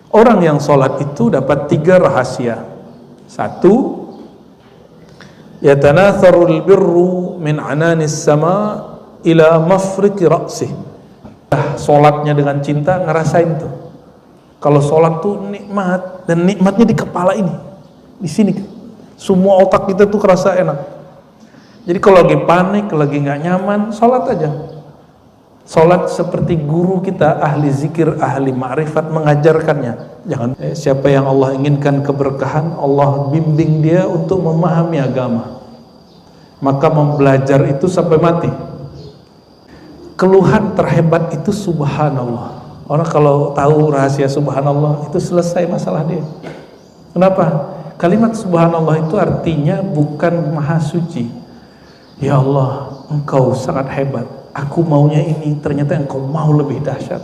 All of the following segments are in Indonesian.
Orang yang sholat itu dapat 3 rahasia. 1, yatanatharul birru min ananis sama ila mafriqi ra'sih. Sholatnya dengan cinta, ngerasain tuh. Kalau sholat tuh nikmat, dan nikmatnya di kepala ini, di sini. Semua otak kita tuh kerasa enak. Jadi kalau lagi panik, lagi nggak nyaman, sholat aja. Sholat seperti guru kita, ahli zikir, ahli ma'rifat mengajarkannya. Jangan siapa yang Allah inginkan keberkahan, Allah bimbing dia untuk memahami agama. Maka membelajar itu sampai mati. Keluhan terhebat itu subhanallah. Orang kalau tahu rahasia subhanallah itu selesai masalah dia. Kenapa? Kalimat subhanallah itu artinya bukan maha suci. Ya Allah, engkau sangat hebat. Aku maunya ini, ternyata engkau mau lebih dahsyat.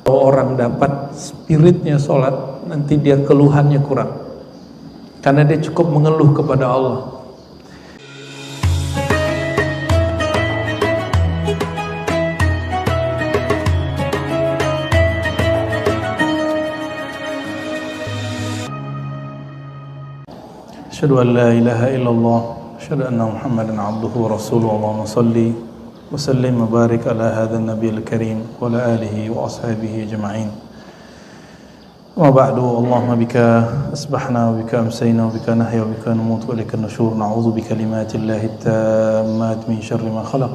Kalau orang dapat spiritnya sholat, nanti dia keluhannya kurang. Karena dia cukup mengeluh kepada Allah. Asyhadu an la ilaha illallah, asyhadu anna Muhammadan abduhu wa rasuluhu. Allahumma salli wa sallim wa barik ala hadzal nabiyil karim wa ala alihi wa ashabihi ajma'in. Wa ba'du, Allahumma bika asbahna wa bika amsayna wa bika nahya wa bika namut wa ilaika nusyur. Na'udzu bikalimatillahi tammat min syarri ma khalaq.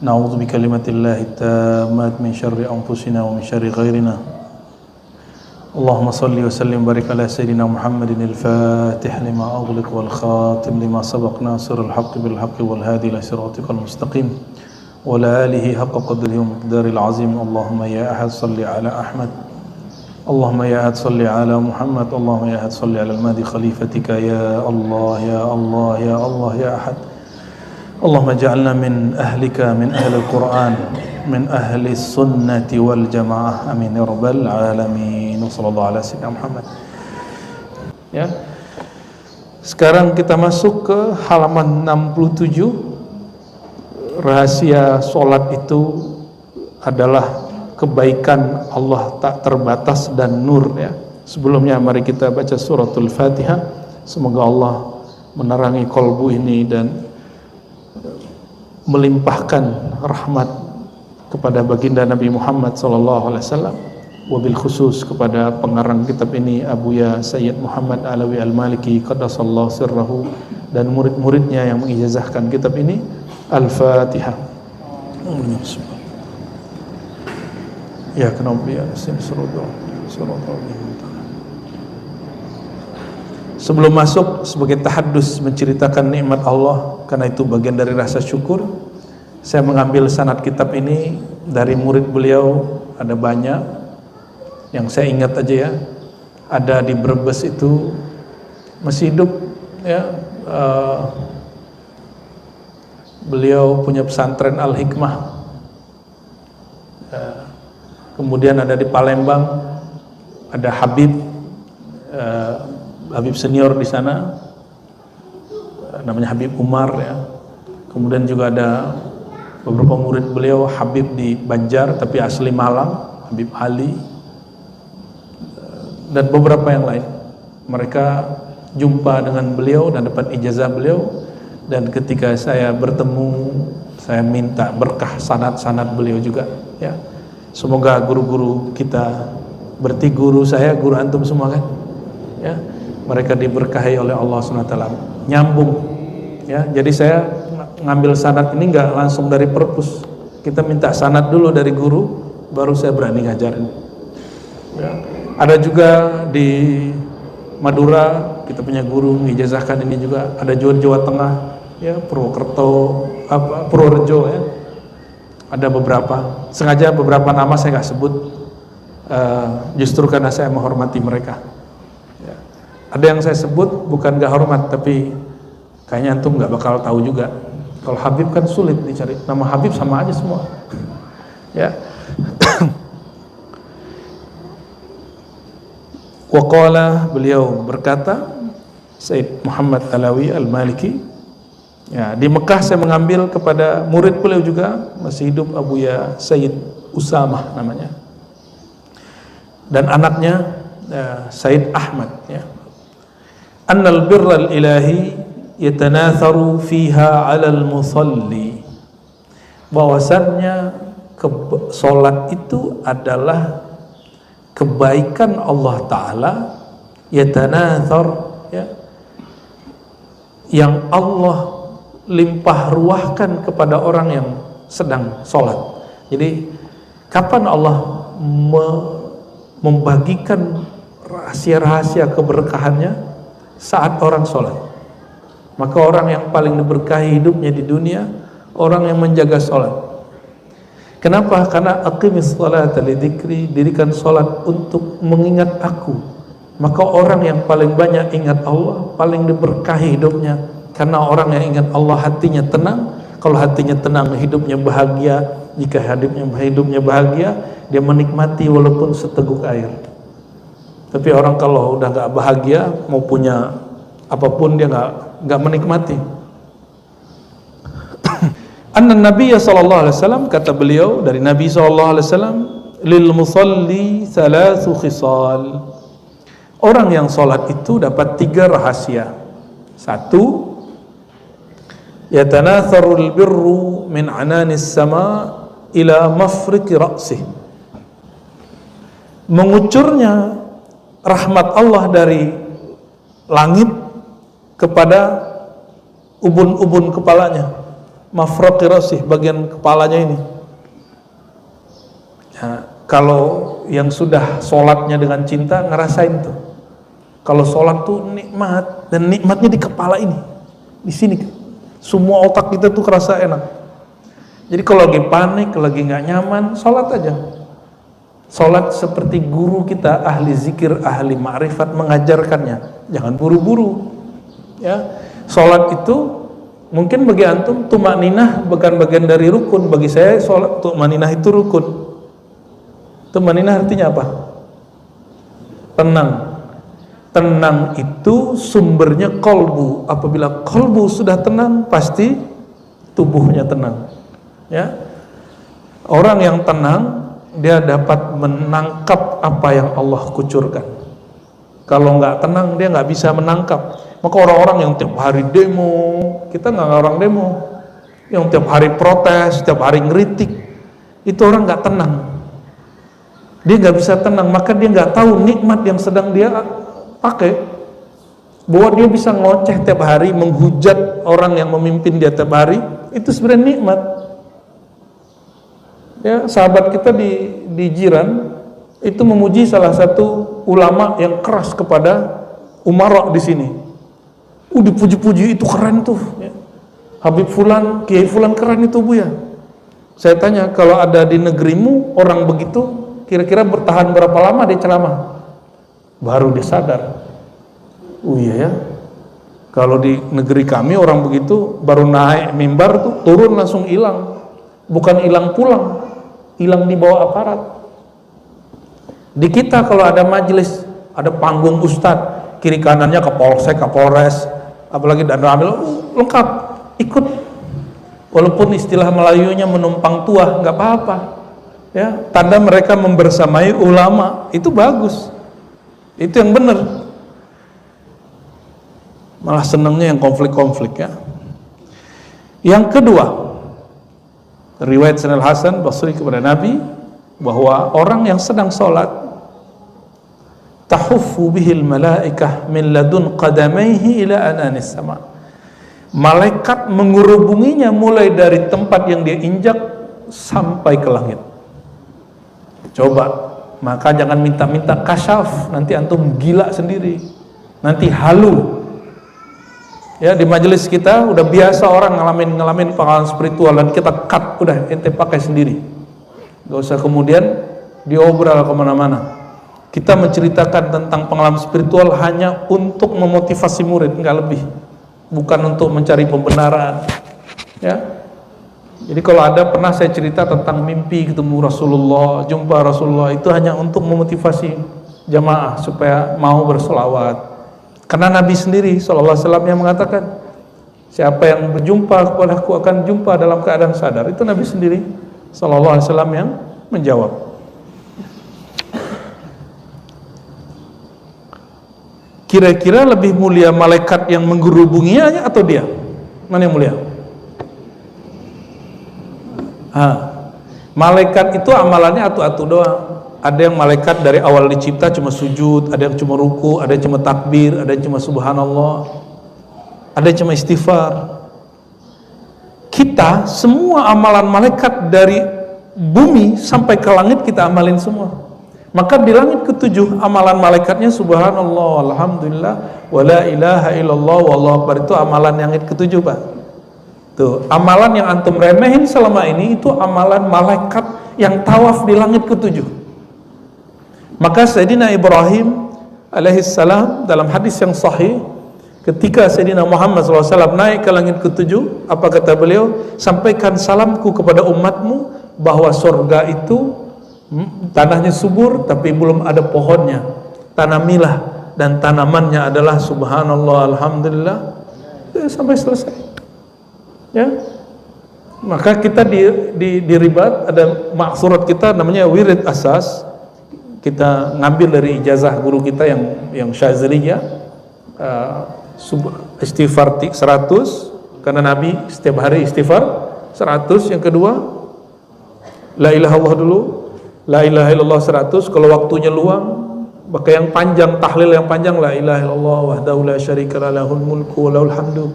Na'udzu bikalimatillahi tammat min syarri anfusina wa min syarri ghairina. اللهم صل وسلم وبارك على سيدنا محمد الفاتح لما أغلق والخاتم لما سبق ناصر الحق بالحق والهادي إلى صراطك المستقيم وعلى آله حق قدره ومقداره العظيم. اللهم يا أحد صل على أحمد، اللهم يا أحد صل على محمد، اللهم يا أحد صل على المهدي خليفتك يا الله يا الله يا الله يا أحد. اللهم اجعلنا من أهلك، من أهل القرآن، من أهل السنة والجماعة، آمين يا رب العالمين. Wassallallahu ala sayyidina Muhammad. Ya. Sekarang kita masuk ke halaman 67. Rahasia sholat itu adalah kebaikan Allah tak terbatas dan nur, ya. Sebelumnya mari kita baca suratul Fatihah. Semoga Allah menerangi kolbu ini dan melimpahkan rahmat kepada baginda Nabi Muhammad SAW, wabil khusus kepada pengarang kitab ini Abuya Sayyid Muhammad Alawi Al-Maliki qaddasallahu sirrahu dan murid-muridnya yang mengijazahkan kitab ini. Al-Fatihah. Ya kenapa ya sebelum masuk sebagai tahaddus menceritakan nikmat Allah, karena itu bagian dari rasa syukur, saya mengambil sanad kitab ini dari murid beliau. Ada banyak yang saya ingat aja, ya. Ada di Brebes itu masih hidup, ya. Beliau punya pesantren Al-Hikmah. Kemudian ada di Palembang, ada Habib senior di sana, namanya Habib Umar, ya. Kemudian juga ada beberapa murid beliau, Habib di Banjar tapi asli Malang, Habib Ali, dan beberapa yang lain. Mereka jumpa dengan beliau dan dapat ijazah beliau, dan ketika saya bertemu, saya minta berkah sanad-sanad beliau juga, ya. Semoga guru-guru kita, berarti guru saya, guru antum semua kan, ya, mereka diberkahi oleh Allah SWT, nyambung, ya. Jadi saya ngambil sanad ini nggak langsung dari perpus, kita minta sanad dulu dari guru, baru saya berani ngajarin, ya. Ada juga di Madura, kita punya guru mengijazahkan ini juga. Ada juga Jawa Tengah, ya, Purwokerto, Purworejo, ya. Ada beberapa. Sengaja beberapa nama saya nggak sebut, justru karena saya menghormati mereka, ya. Ada yang saya sebut bukan nggak hormat, tapi kayaknya antum nggak bakal tahu juga. Kalau Habib kan sulit dicari. Nama Habib sama aja semua, ya. Waqala, beliau berkata, Sayyid Muhammad Alawi Al-Maliki, ya, di Mekah saya mengambil kepada murid beliau juga, masih hidup, Abuya Sayyid Usamah namanya, dan anaknya Said Ahmad, ya. Annal birral ilahi yatanatharu fiha 'alal musalli. Bahwasannya salat itu adalah kebaikan Allah Ta'ala, yatanathar, ya, yang Allah limpah ruahkan kepada orang yang sedang salat. Jadi kapan Allah membagikan rahasia-rahasia keberkahannya? Saat orang sholat. Maka orang yang paling diberkahi hidupnya di dunia, orang yang menjaga sholat. Kenapa? Karena aqimis sholata lidzikri, dirikan sholat untuk mengingat aku. Maka orang yang paling banyak ingat Allah, paling diberkahi hidupnya. Karena orang yang ingat Allah hatinya tenang. Kalau hatinya tenang, hidupnya bahagia. Jika hidupnya bahagia, dia menikmati walaupun seteguk air. Tapi orang kalau udah gak bahagia, mau punya apapun dia gak menikmati. Anna Nabiya sallallahu alaihi wasallam, kata beliau dari Nabi sallallahu alaihi wasallam, lil musalli thalathu khisal. Orang yang salat itu dapat 3 rahasia. 1, yatanatharul birru min ananis sama ila mafriqi ra'sih. Mengucurnya rahmat Allah dari langit kepada ubun-ubun kepalanya, mafraqi ra'sih, bagian kepalanya ini. Ya, kalau yang sudah sholatnya dengan cinta ngerasain tuh. Kalau sholat tuh nikmat, dan nikmatnya di kepala ini, di sini. Semua otak kita tuh kerasa enak. Jadi kalau lagi panik, lagi nggak nyaman, sholat aja. Sholat seperti guru kita, ahli zikir, ahli ma'rifat mengajarkannya. Jangan buru-buru. Ya, sholat itu mungkin bagi antum tumakninah bukan bagian dari rukun. Bagi saya sholat tumakninah itu rukun. Tumakninah artinya apa? Tenang. Tenang itu sumbernya kolbu. Apabila kolbu sudah tenang, pasti tubuhnya tenang. Ya, orang yang tenang, dia dapat menangkap apa yang Allah kucurkan. Kalau nggak tenang, dia nggak bisa menangkap. Maka orang-orang yang tiap hari demo, kita nggak orang demo, yang tiap hari protes, tiap hari ngeritik, itu orang nggak tenang. Dia nggak bisa tenang, maka dia nggak tahu nikmat yang sedang dia pakai. Bahwa dia bisa ngoceh tiap hari, menghujat orang yang memimpin dia tiap hari, itu sebenarnya nikmat. Ya, sahabat kita di Jiran itu memuji salah satu ulama yang keras kepada umara di sini. Dipuji-puji, itu keren tuh. Ya. Habib Fulan, Kiai Fulan keren itu Bu ya. Saya tanya, kalau ada di negerimu orang begitu, kira-kira bertahan berapa lama dia ceramah? Baru dia sadar. Oh iya ya. Kalau di negeri kami orang begitu baru naik mimbar tuh turun langsung hilang. Bukan hilang pulang, hilang di bawah aparat. Di kita kalau ada majelis, ada panggung ustadz, kiri kanannya kapolsek, kapolres, apalagi dan ramil, lengkap, ikut. Walaupun istilah Melayunya menumpang tuah, nggak apa-apa. Ya, tanda mereka membersamai ulama, itu bagus. Itu yang benar. Malah senangnya yang konflik-konflik ya. Yang kedua, riwayat Sanad Hasan Basri kepada Nabi bahwa orang yang sedang sholat tahuffu bihil malaikah min ladun qadamaihi ila ananis sama. Malaikat mengurubunginya mulai dari tempat yang dia injak sampai ke langit. Coba, maka jangan minta-minta kasyaf, nanti antum gila sendiri. Nanti halu. Ya, di majelis kita udah biasa orang ngalamin pengalaman spiritual dan kita cut, udah ente pakai sendiri. Gak usah kemudian diobrol kemana-mana. Kita menceritakan tentang pengalaman spiritual hanya untuk memotivasi murid, nggak lebih. Bukan untuk mencari pembenaran. Ya. Jadi kalau ada pernah saya cerita tentang mimpi ketemu Rasulullah, jumpa Rasulullah, itu hanya untuk memotivasi jamaah supaya mau berselawat. Karena Nabi sendiri SAW yang mengatakan, siapa yang berjumpa kepadaku akan jumpa dalam keadaan sadar. Itu Nabi sendiri SAW yang menjawab. Kira-kira lebih mulia malaikat yang menggerubunginya atau dia? Mana yang mulia? Malaikat itu amalannya atu-atu doang. Ada yang malaikat dari awal dicipta cuma sujud, ada yang cuma ruku, ada yang cuma takbir, ada yang cuma subhanallah, ada yang cuma istighfar. Kita semua amalan malaikat dari bumi sampai ke langit kita amalin semua. Maka di langit ketujuh amalan malaikatnya subhanallah, alhamdulillah, wala ilaha illallah, wallahu akbar. Itu amalan yang ketujuh, Pak. Tuh, amalan yang antum remehin selama ini itu amalan malaikat yang tawaf di langit ketujuh. Maka Sayyidina Ibrahim alaihissalam dalam hadis yang sahih, ketika Sayyidina Muhammad SAW naik ke langit ketujuh, apa kata beliau? Sampaikan salamku kepada umatmu bahwa surga itu tanahnya subur tapi belum ada pohonnya, tanamilah dan tanamannya adalah subhanallah, alhamdulillah, sampai selesai. Ya, maka kita di ribat ada maksurat kita namanya wirid asas. Kita ngambil dari ijazah guru kita yang Syaziliyah, istighfar 100 karena Nabi setiap hari istighfar 100. Yang kedua, la ilaha illallah dulu, la ilaha illallah 100. Kalau waktunya luang, maka yang panjang, tahlil yang panjang, la ilaha illallah wahdahu la syarika lah, lahul mulku wa lahul hamdu.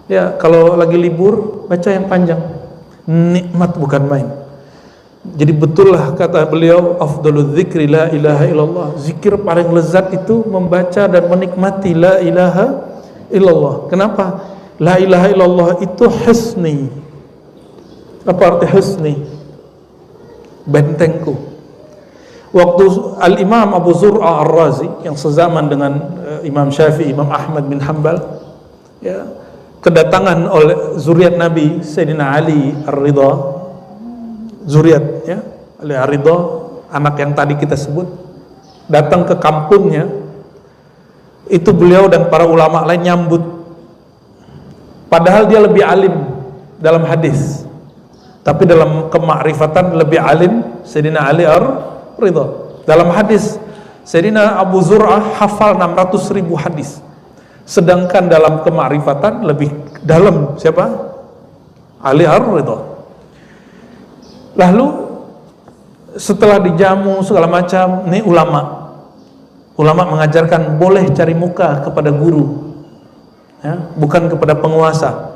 Ya, kalau lagi libur baca yang panjang, nikmat bukan main. Jadi betullah kata beliau, afdalul dzikri la ilaha illallah. Zikir paling lezat itu membaca dan menikmati la ilaha illallah. Kenapa? La ilaha illallah itu hisni. Apa arti hisni? Bentengku. Waktu Al-Imam Abu Zur'a Ar-Razi yang sezaman dengan Imam Syafi'i, Imam Ahmad bin Hanbal, ya, kedatangan oleh zuriat Nabi Sayyidina Ali Ar-Ridha, zuriat ya, Ali Ar-Ridha, anak yang tadi kita sebut, datang ke kampungnya. Itu beliau dan para ulama lain nyambut, padahal dia lebih alim dalam hadis, tapi dalam kemakrifatan lebih alim Sayyidina Ali Ar-Ridha. Dalam hadis Sayyidina Abu Zur'ah hafal 600.000 hadis, sedangkan dalam kemakrifatan lebih dalam siapa? Ali Ar-Ridha. Lalu setelah dijamu segala macam, ini ulama mengajarkan boleh cari muka kepada guru, ya, bukan kepada penguasa.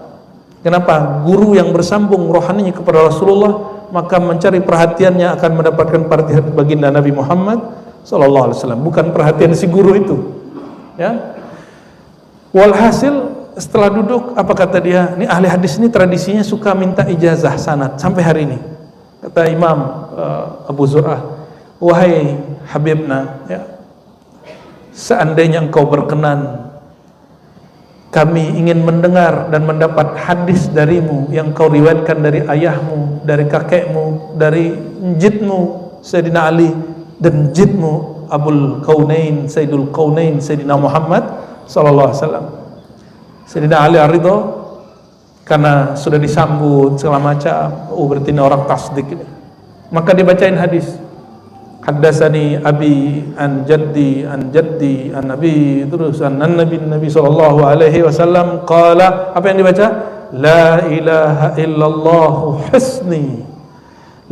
Kenapa? Guru yang bersambung rohaninya kepada Rasulullah, maka mencari perhatiannya akan mendapatkan perhatian baginda Nabi Muhammad SAW, bukan perhatian si guru itu. Ya. Walhasil setelah duduk, apa kata dia? Ini ahli hadis ini tradisinya suka minta ijazah sanad sampai hari ini. Kata Imam Abu Zur'ah, wahai Habibna, ya, seandainya engkau berkenan, kami ingin mendengar dan mendapat hadis darimu yang kau riwayatkan dari ayahmu, dari kakekmu, dari jidmu Sayyidina Ali, dan jidmu Abul Kaunain, Sayyidul Kaunain, Sayyidina Muhammad sallallahu alaihi wasallam. Sayyidina Ali Ar-Ridha karena sudah disambut segala macam, berarti ini orang tasdik ini. Maka dibacain hadis. Haddatsani abi an jaddi an nabi, terus an nabi sallallahu alaihi wasallam qala, apa yang dibaca? La ilaha illallah hisni.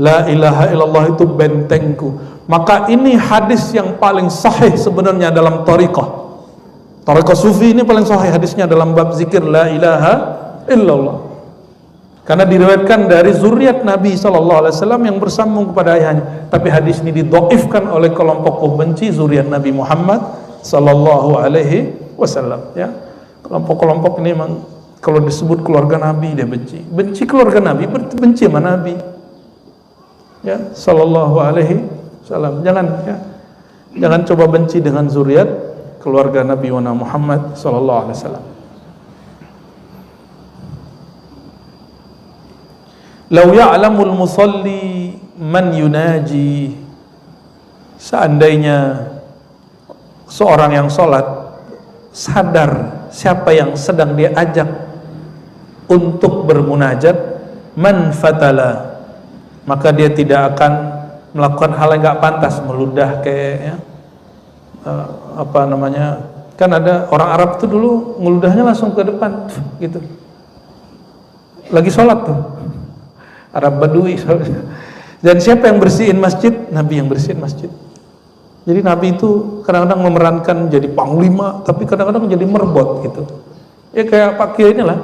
La ilaha illallah itu bentengku. Maka ini hadis yang paling sahih sebenarnya dalam thariqah. Thariqah sufi ini paling sahih hadisnya dalam bab zikir la ilaha illallah, karena diriwayatkan dari zuriat Nabi SAW yang bersambung kepada ayahnya. Tapi hadis ini didhaifkan oleh kelompok pembenci zuriat Nabi Muhammad SAW. Ya, kelompok-kelompok ini memang kalau disebut keluarga Nabi dia benci keluarga Nabi, benci sama Nabi. Ya, SAW. Jangan coba benci dengan zuriat keluarga Nabi Muhammad SAW. Lau ya'lamul musalli man yunaji, seandainya seorang yang sholat sadar siapa yang sedang dia ajak untuk bermunajat, man fatala, maka dia tidak akan melakukan hal yang gak pantas, meludah kayak ya, Kan ada orang Arab tuh dulu ngeludahnya langsung ke depan gitu. Lagi sholat tuh. Arab Badui. Dan siapa yang bersihin masjid? Nabi yang bersihin masjid. Jadi Nabi itu kadang-kadang memerankan jadi panglima, tapi kadang-kadang jadi merbot gitu. Ya kayak Pak Kiai inilah.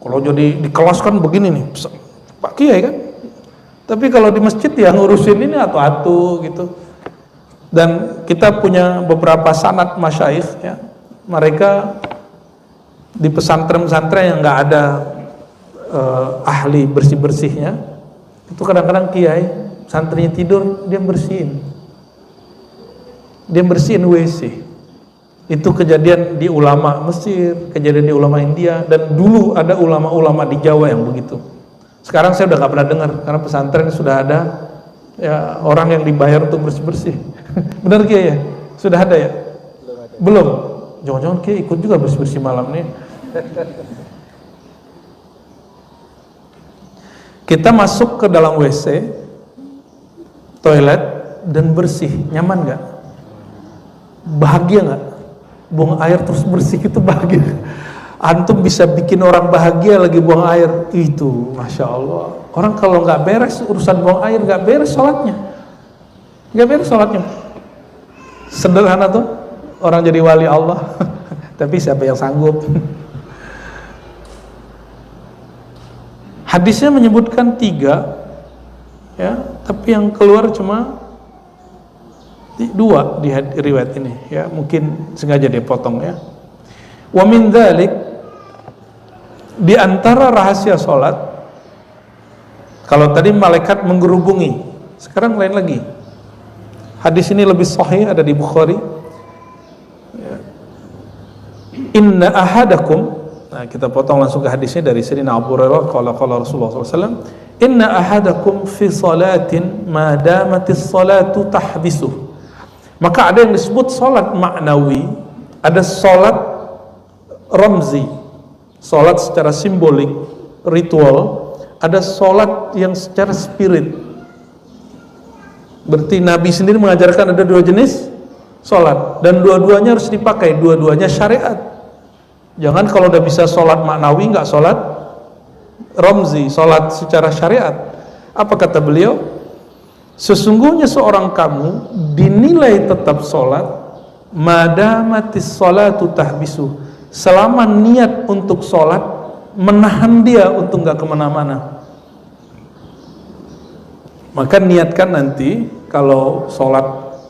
Kalau jadi di kelas kan begini nih, Pak Kiai kan. Tapi kalau di masjid ya ngurusin ini atu-atu gitu. Dan kita punya beberapa sanad masyayikh ya. Mereka di pesantren-pesantren yang nggak ada ahli bersih-bersihnya, itu kadang-kadang kiai santrinya tidur dia bersihin WC. Itu kejadian di ulama Mesir, kejadian di ulama India, dan dulu ada ulama-ulama di Jawa yang begitu. Sekarang saya udah gak pernah dengar karena pesantren sudah ada ya orang yang dibayar untuk bersih-bersih. Benar Kiai ya? Sudah ada ya? Belum. Jangan-jangan Kiai ikut juga bersih-bersih malam nih. Kita masuk ke dalam WC, toilet, dan bersih, nyaman gak? Bahagia gak? Buang air terus bersih itu bahagia. Antum bisa bikin orang bahagia lagi buang air, itu Masya Allah. Orang kalau gak beres urusan buang air, gak beres sholatnya. Gak beres sholatnya. Sederhana tuh, orang jadi wali Allah. Tapi siapa yang sanggup? Hadisnya menyebutkan 3 ya, tapi yang keluar cuma 2 di riwayat ini ya, mungkin sengaja dia potong ya. Wa min dzalik, di antara rahasia salat, kalau tadi malaikat menggerubungi, sekarang lain lagi. Hadis ini lebih sahih, ada di Bukhari ya. Inna ahadakum, nah kita potong langsung ke hadisnya dari Sayyidina Abu Hurairah qala Rasulullah SAW, inna ahadakum fi salatin ma damatis salatu tahbisuh. Maka ada yang disebut salat maknawi, ada salat ramzi, salat secara simbolik, ritual, ada salat yang secara spirit. Berarti Nabi sendiri mengajarkan ada 2 jenis salat, dan dua-duanya harus dipakai, dua-duanya syariat. Jangan kalau udah bisa sholat maknawi nggak sholat ramzi, sholat secara syariat. Apa kata beliau? Sesungguhnya seorang kamu dinilai tetap sholat madamatis sholatu tahbisu, selama niat untuk sholat menahan dia untuk nggak kemana-mana. Maka niatkan nanti kalau sholat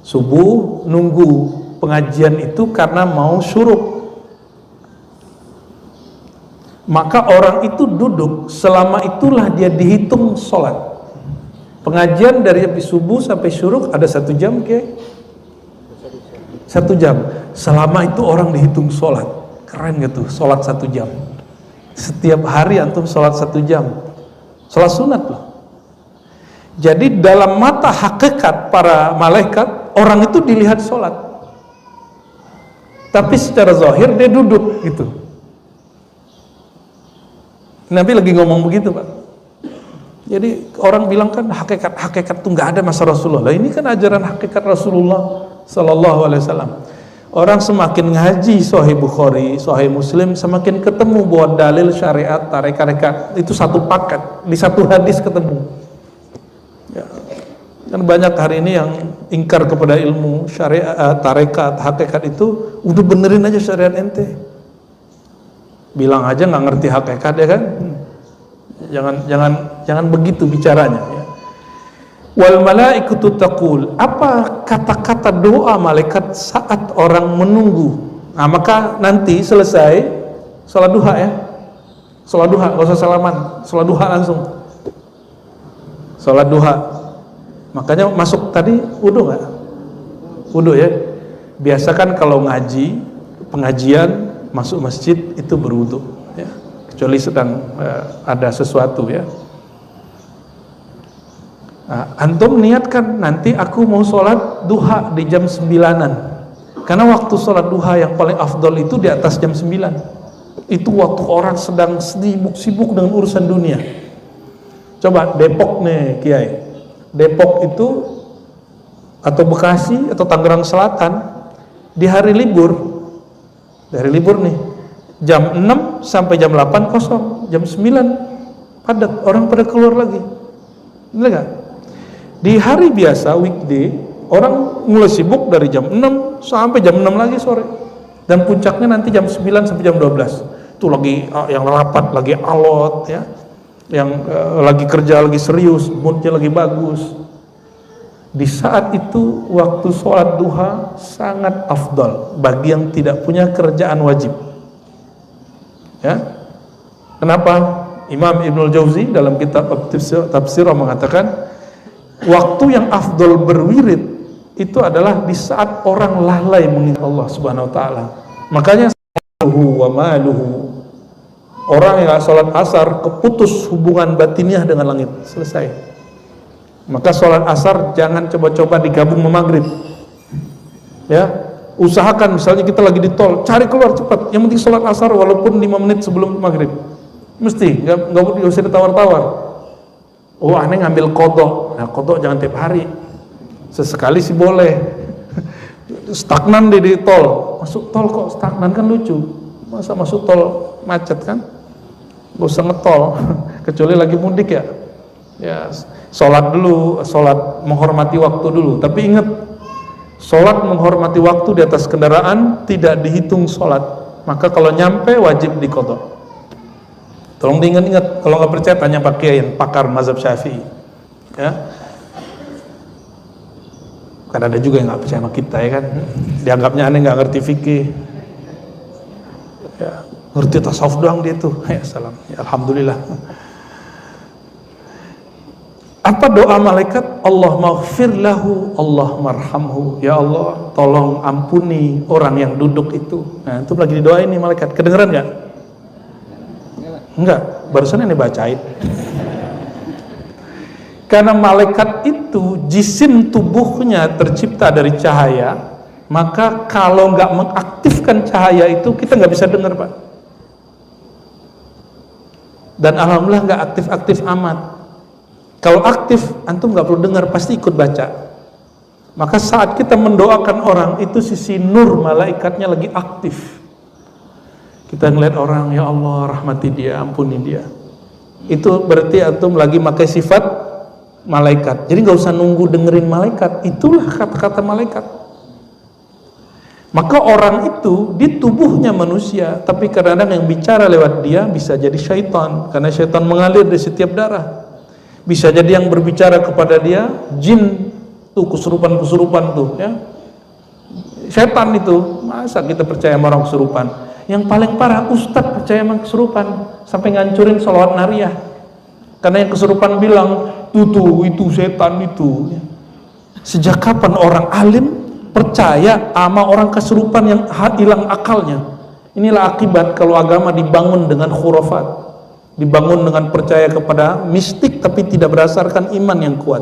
subuh nunggu pengajian itu karena mau syuruk. Maka orang itu duduk, selama itulah dia dihitung sholat. Pengajian dari subuh sampai syuruk ada 1 jam ke? 1 jam. Selama itu orang dihitung sholat. Keren gitu, sholat 1 jam. Setiap hari antum sholat 1 jam. Sholat sunat loh. Jadi dalam mata hakikat para malaikat, orang itu dilihat sholat. Tapi secara zahir dia duduk gitu. Nabi lagi ngomong begitu Pak. Jadi orang bilang kan hakikat tuh nggak ada masa Rasulullah. Lah ini kan ajaran hakikat Rasulullah Sallallahu Alaihi Wasallam. Orang semakin ngaji Sahih Bukhari, Sahih Muslim, semakin ketemu bahwa dalil syariat, tarekat itu satu paket, di satu hadis ketemu. Ya. Kan banyak hari ini yang ingkar kepada ilmu syariat, tarekat, hakikat itu, udah benerin aja syariat ente. Bilang aja nggak ngerti hakikat ya kan? Jangan begitu bicaranya ya. Wal malaikatu taqul, apa kata-kata doa malaikat saat orang menunggu. Nah, maka nanti selesai salat duha ya. Salat duha, enggak usah salaman, salat duha langsung. Salat duha. Makanya masuk tadi wudu enggak? Wudu ya. Biasa kan kalau ngaji, pengajian, masuk masjid itu berwudu ya. Kecuali sedang ada sesuatu ya. Nah, antum niatkan nanti aku mau sholat duha di jam 9-an, karena waktu sholat duha yang paling afdol itu di atas jam 9. Itu waktu orang sedang sibuk dengan urusan dunia. Coba Depok nih Kiai, Depok itu atau Bekasi atau Tangerang Selatan di hari libur Dari libur nih, jam 6 sampai jam 8 kosong, jam 9 padat, orang pada keluar lagi. Bener gak? Di hari biasa, weekday, orang mulai sibuk dari jam 6 sampai jam 6 lagi sore. Dan puncaknya nanti jam 9 sampai jam 12. Itu lagi yang rapat, lagi alot ya. Yang lagi kerja, lagi serius, moodnya lagi bagus. Di saat itu waktu sholat duha sangat afdal bagi yang tidak punya kerjaan wajib. Ya, kenapa? Imam Ibnul Jauzi dalam kitab tafsir mengatakan waktu yang afdal berwirid itu adalah di saat orang lalai mengingat Allah Subhanahu Wa Taala. Makanya wa maluhu, orang yang sholat asar keputus hubungan batiniah dengan langit, selesai. Maka sholat asar jangan coba-coba digabung sama maghrib. Ya, usahakan misalnya kita lagi di tol, cari keluar cepat. Yang penting sholat asar walaupun 5 menit sebelum maghrib. Mesti, nggak usah ditawar-tawar. Oh, aneh ngambil kodok. Nah, kodok jangan tiap hari. Sesekali sih boleh. Stagnan di tol. Masuk tol kok stagnan, kan lucu. Masa masuk tol macet kan? Gak usah ngetol. Kecuali lagi mudik ya. Ya, sholat dulu, sholat menghormati waktu dulu. Tapi ingat, sholat menghormati waktu di atas kendaraan tidak dihitung sholat. Maka kalau nyampe wajib diqadha. Tolong diingat-ingat. Kalau nggak percaya tanya Pak Kiai, pakar mazhab Syafi'i. Ya, kan ada juga yang nggak percaya sama kita ya kan. Dianggapnya aneh nggak ngerti fikih. Ya, ngerti tasawuf doang dia tuh. Ya salam. Ya, alhamdulillah. Apa doa malaikat? Allah maghfir lahu, Allah marhamhu. Ya Allah, tolong ampuni orang yang duduk itu. Nah, itu lagi didoain nih malaikat. Kedengeran nggak? Enggak, barusan ini bacain. Karena malaikat itu jisim tubuhnya tercipta dari cahaya, maka kalau nggak mengaktifkan cahaya itu kita nggak bisa dengar, Pak. Dan alhamdulillah nggak aktif-aktif amat. Kalau aktif, antum nggak perlu dengar, pasti ikut baca. Maka saat kita mendoakan orang, itu sisi nur malaikatnya lagi aktif. Kita ngeliat orang, ya Allah rahmati dia, ampuni dia. Itu berarti antum lagi pakai sifat malaikat. Jadi nggak usah nunggu dengerin malaikat. Itulah kata-kata malaikat. Maka orang itu di tubuhnya manusia, tapi kadang-kadang yang bicara lewat dia bisa jadi syaitan, karena syaitan mengalir di setiap darah. Bisa jadi yang berbicara kepada dia jin tuh, kesurupan-kesurupan tuh ya. Setan itu, masa kita percaya sama orang kesurupan? Yang paling parah ustadz percaya sama kesurupan sampai ngancurin sholawat nariyah. Karena yang kesurupan bilang, tuh itu setan itu. Sejak kapan orang alim percaya sama orang kesurupan yang hilang akalnya? Inilah akibat kalau agama dibangun dengan khurafat. Dibangun dengan percaya kepada mistik tapi tidak berdasarkan iman yang kuat.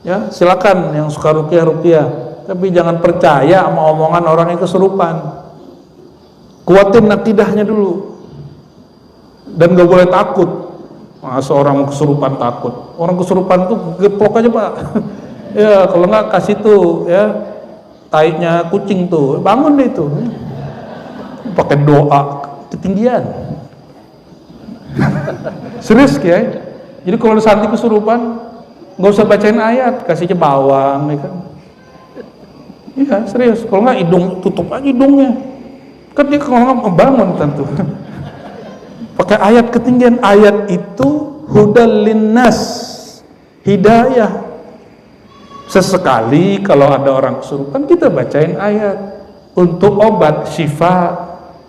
Ya, silakan yang suka ruqyah, tapi jangan percaya sama omongan orang yang kesurupan. Kuatin akidahnya dulu. Dan gak boleh takut. Masa orang kesurupan takut? Orang kesurupan tuh geplok aja, Pak. Ya, kalau nggak kasih tuh ya taiknya kucing tuh, bangun deh itu. Pakai doa ketinggian. Serius Kiai. Jadi kalau santri kesurupan nggak usah bacain ayat, kasihnya bawang ya kan. Iya serius. Kalau nggak hidung, tutup aja hidungnya. Kan dia kalau nggak membangun tentu. Pakai ayat ketinggian. Ayat itu hudal linnas, hidayah. Sesekali kalau ada orang kesurupan kita bacain ayat untuk obat syifa.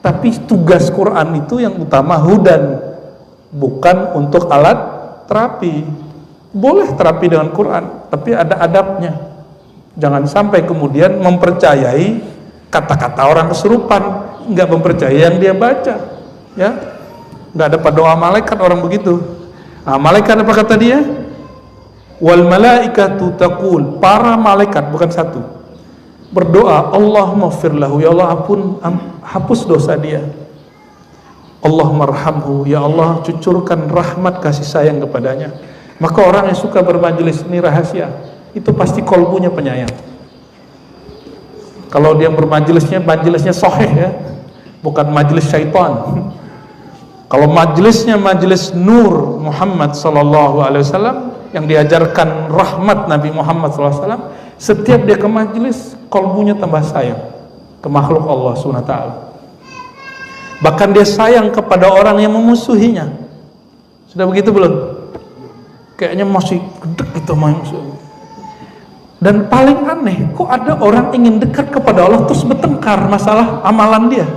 Tapi tugas Quran itu yang utama hudan. Bukan untuk alat terapi. Boleh terapi dengan Quran, tapi ada adabnya. Jangan sampai kemudian mempercayai kata-kata orang kesurupan, nggak mempercayai yang dia baca. Ya, nggak dapat doa malaikat orang begitu. Nah, malaikat apa kata dia? Wal malaikatu taqul, para malaikat bukan satu, berdoa, Allahumma ighfir lahu, ya Allah hapus dosa dia. Allah marhamhu, ya Allah cucurkan rahmat kasih sayang kepadanya. Maka orang yang suka bermajelis, ini rahasia, itu pasti kolbunya penyayang. Kalau dia bermajelisnya, majelisnya sahih ya, bukan majelis syaitan. Kalau majelisnya majelis Nur Muhammad sallallahu alaihi wasallam yang diajarkan rahmat Nabi Muhammad sallallahu alaihi wasallam, setiap dia ke majelis kalbunya tambah sayang ke makhluk Allah Subhanahu wa taala. Bahkan dia sayang kepada orang yang memusuhinya. Sudah begitu belum? Kayaknya masih gedek gitu sama musuh. Dan paling aneh, kok ada orang ingin dekat kepada Allah terus bertengkar masalah amalan dia.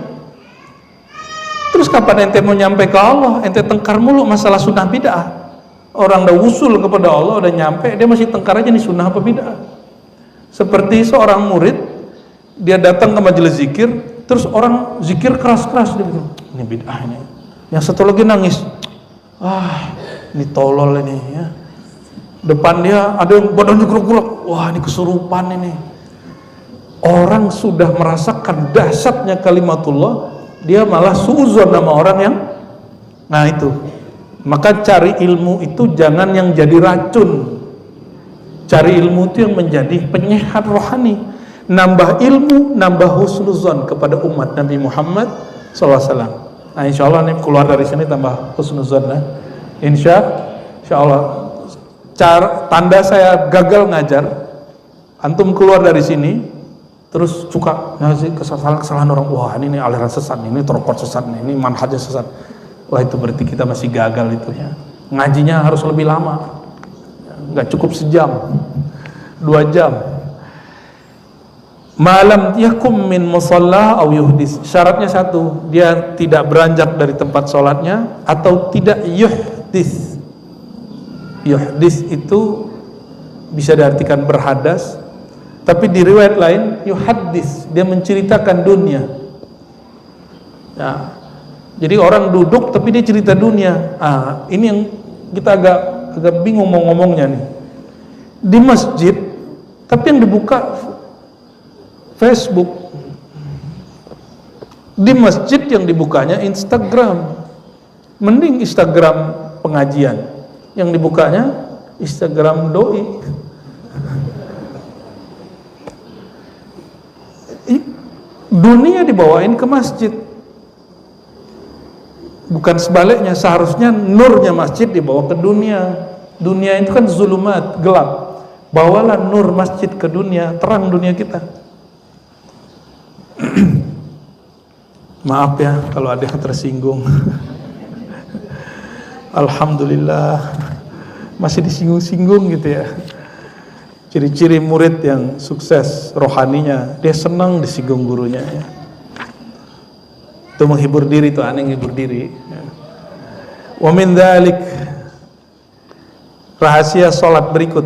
Terus kapan ente mau nyampe ke Allah, ente tengkar mulu masalah sunnah bid'ah. Orang udah usul kepada Allah, udah nyampe, dia masih tengkar aja nih sunnah apa bid'ah. Seperti seorang murid, dia datang ke majelis zikir, terus orang zikir keras-keras, dia bilang, ini bid'ah ini. Yang satu lagi nangis, ini tolol ini ya. Depan dia ada yang badannya gerak-gerak, wah ini kesurupan ini. Orang sudah merasakan dahsyatnya kalimatullah, dia malah suuzon sama orang yang, nah itu. Maka cari ilmu itu jangan yang jadi racun. Cari ilmu itu yang menjadi penyehat rohani. Nambah ilmu, nambah husnuzon kepada umat Nabi Muhammad SAW. Nah insya Allah nih keluar dari sini tambah husnuzon lah. Insya Allah. Tanda saya gagal ngajar, antum keluar dari sini terus suka ngasih kesalahan orang, wah ini aliran sesat, ini torokot sesat, ini manhajnya sesat. Wah itu berarti kita masih gagal itu ya. Ngajinya harus lebih lama, nggak cukup sejam, 2 jam. Malam yakum min musalla au yuhdis. Syaratnya satu, dia tidak beranjak dari tempat sholatnya atau tidak yuhdis. Yuhdis itu bisa diartikan berhadas, tapi di riwayat lain yuhaddis, dia menceritakan dunia. Ya. Jadi orang duduk tapi dia cerita dunia. Ini yang kita agak bingung mau ngomongnya nih. Di masjid tapi yang dibuka Facebook. Di masjid yang dibukanya Instagram. Mending Instagram pengajian. Yang dibukanya Instagram doi. Dunia dibawain ke masjid, bukan sebaliknya. Seharusnya nurnya masjid dibawa ke dunia. Dunia itu kan zulumat, gelap. Bawalah nur masjid ke dunia, terang dunia kita. Maaf ya kalau ada yang tersinggung. Alhamdulillah masih disinggung-singgung gitu ya. Ciri-ciri murid yang sukses rohaninya, dia senang disinggung gurunya ya. Itu menghibur diri, itu aneh menghibur diri ya. Wa min dzalik, rahasia salat berikut,